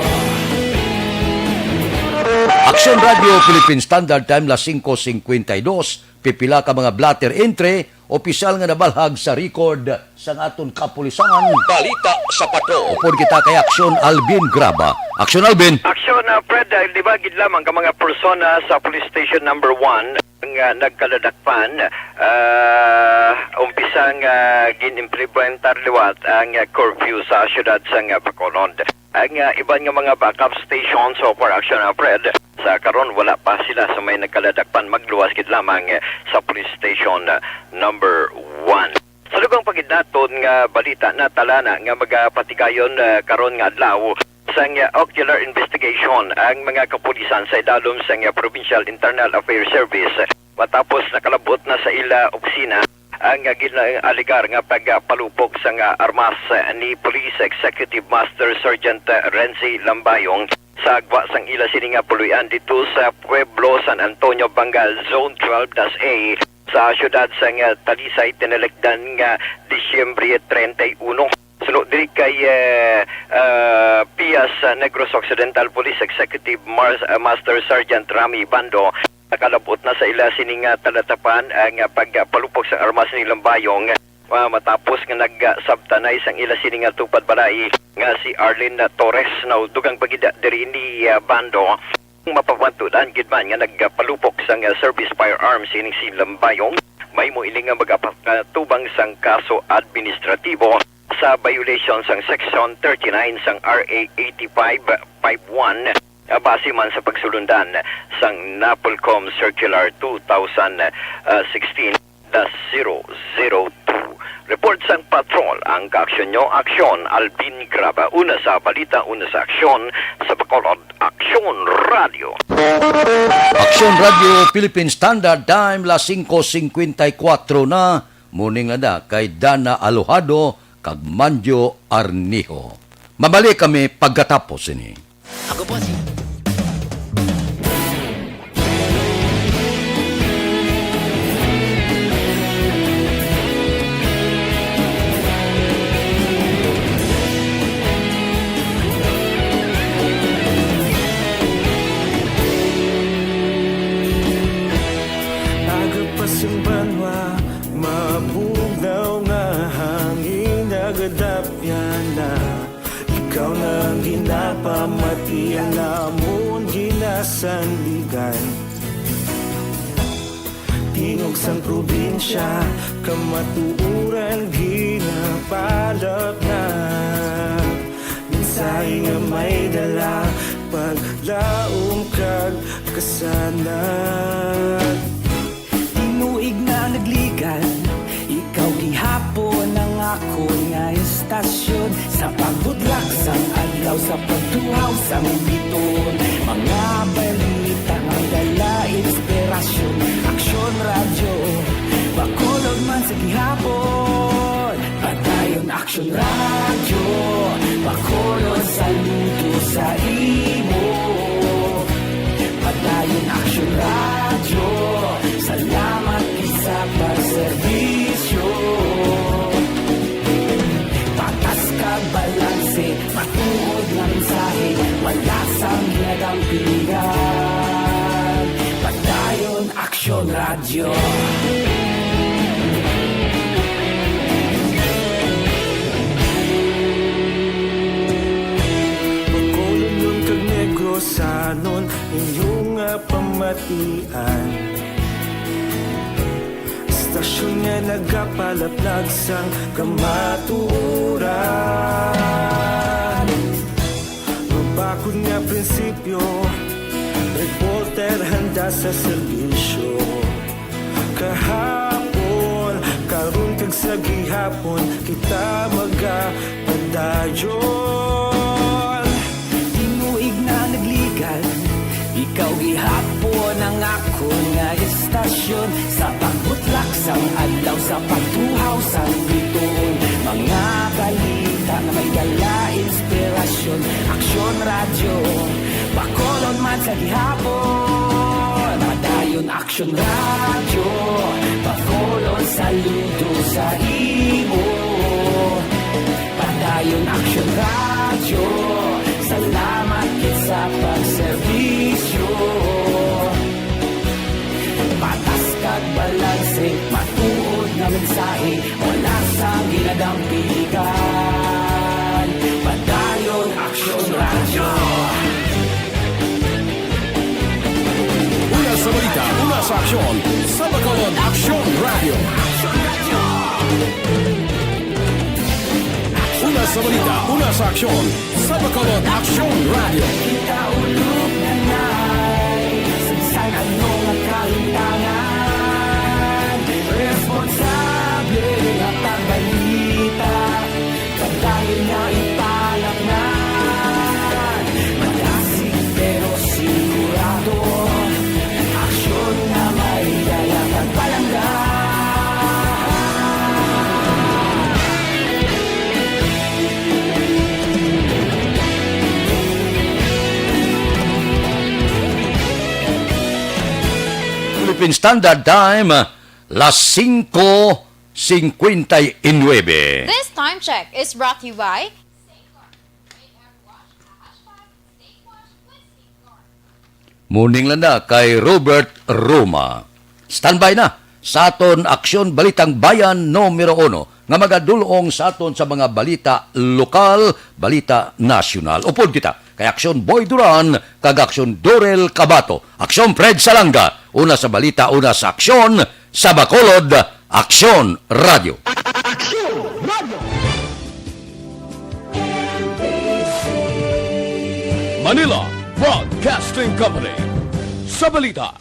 Action Radio Philippine Standard Time, las 5:52. pipila ka mga blatter entry, opisyal nga nabalhag sa record sa aton kapulisan. Balita sa pato. Upod kita kay Aksyon Alvin Graba. Aksyon Alvin. Aksyon Fred, di ba gid lamang ka mga persona sa police station number 1 nga nagkaladakpan, umpisang ginimplementar liwat ang curfew sa syudad sa Bacolod. Ang iban nga mga backup stations so for Action Fred, sa karon wala pa sila sa may nagkaladakpan, magluwas gid lamang sa police station number 1. Sa lugang pagidnaton nga balita na talana nga magapatigayon karon nga adlaw sang ocular investigation ang mga kapulisan sa idalom sang Provincial Internal Affairs Service matapos nakalabot na sa ila opisina ang aligar nga pagpalupok sang armas ni Police Executive Master Sergeant Renzi Lambayong sa agwa sang ila sininga puluyan dito sa Pueblo San Antonio, Bangal, Zone 12-A sa syudad sang Talisay tinelekdan nga Disyembre 31. Sunod diri kay Pias Negros Occidental Police Executive Master Sergeant Rami Bando, nakalabot na sa ila sining talatapan ang pagpalupok sa armas ni Lambayong matapos nga nagsabtanay sang ila sining tupad balay nga si Arlene Torres na dugang pagida diri ni Bando. Mapapantudan gid man nga nagpalupok sang service firearms sining si Lambayong, may moiling nga magapatubang sang kaso administratibo sa violation sang Section 39 sang RA 8551 base man sa pagsulundan sang NAPOLCOM Circular 2016-002. Report sang patrol ang kaaksyon nyo, Aksyon Alvin Graba. Una sa balita, una sa aksyon sa Bacolod, Aksyon Radio. Aksyon Radio Philippine Standard Time, las 5:54 na. Muning ada kay Dana Alojado kag Manjo Arnijo. Mabalik kami pagkatapos ini. Ako po si... Agapasumbanwa, mabugnaw nga hangin nagadapyan na. Ikaw nang ginapamatian namon ginasandigan. Tingog sang probinsya, kamatuuran ginapalap na. Minsay nga may dala, paglaom kag kasanag. Tinuig na nagligan, ikaw gihapon ang ako nga istasyon. Sa pagbudlak sang adlaw, sa pagtuhaw sang biton. Mga balita nga dala inspirasyon. Aksyon Radio, Bacolod man sa gihapon. Padayon Aksyon Radio, Bacolod saludo sa imo. Padayon Aksyon Radio, salamat sa pagserbisyo. Patas kag balanse, matuod nga mensahe, wala sang hinagang pilihan. Padayon Aksyon Radio. Bacolod nun kag Negros sanon inyong pamatian. Stasyon nga nagapalaplag sang kamatuuran. Mabakod nga prinsipyo, reporter handa sa serbisyo. Kahapon, karon kag sa gihapon, kita magapadayon. Tinuig na nagligan, ikaw gihapon ang ako nga istasyon. Sa pagbutlak sang adlaw, sa pagtuhaw sang biton. Mga balita na may dala inspirasyon. Aksyon Radio, Bacolod man sa gihapon. Padayon Aksyon Radio, Bacolod saludo sa imo. Padayon Aksyon Radio, salamat sa pagserbisyo. Patas kag bala na mensahe mula sa ginadang pilihan. Batalyon Aksyon Radio. Una sa balita, una sa aksyon, sa Bacolod Aksyon Radio. Una sa balita, una sa aksyon, sa Bacolod Aksyon Radio. Ikaulog na na'y sagsang anong nakahintangan. Responsable at ang balita, pagdahil na ipalaknan. Malasig pero sigurado, aksyon na may dalang at palanggan. Philippine Standard Time, las 5:59. This time check is brought to you by Muning lang na kay Robert Roma. Standby na sa aton aksyon balitang bayan numero 1 nga magadulong sa aton sa mga balita lokal, balita nasyonal. Upod kita kay Aksyon Boy Duran kag Aksyon Dorel Cabato. Aksyon Fred Salanga, una sa balita, una sa aksyon sa Bacolod Aksyon Radio. Manila Broadcasting Company. Sa balita,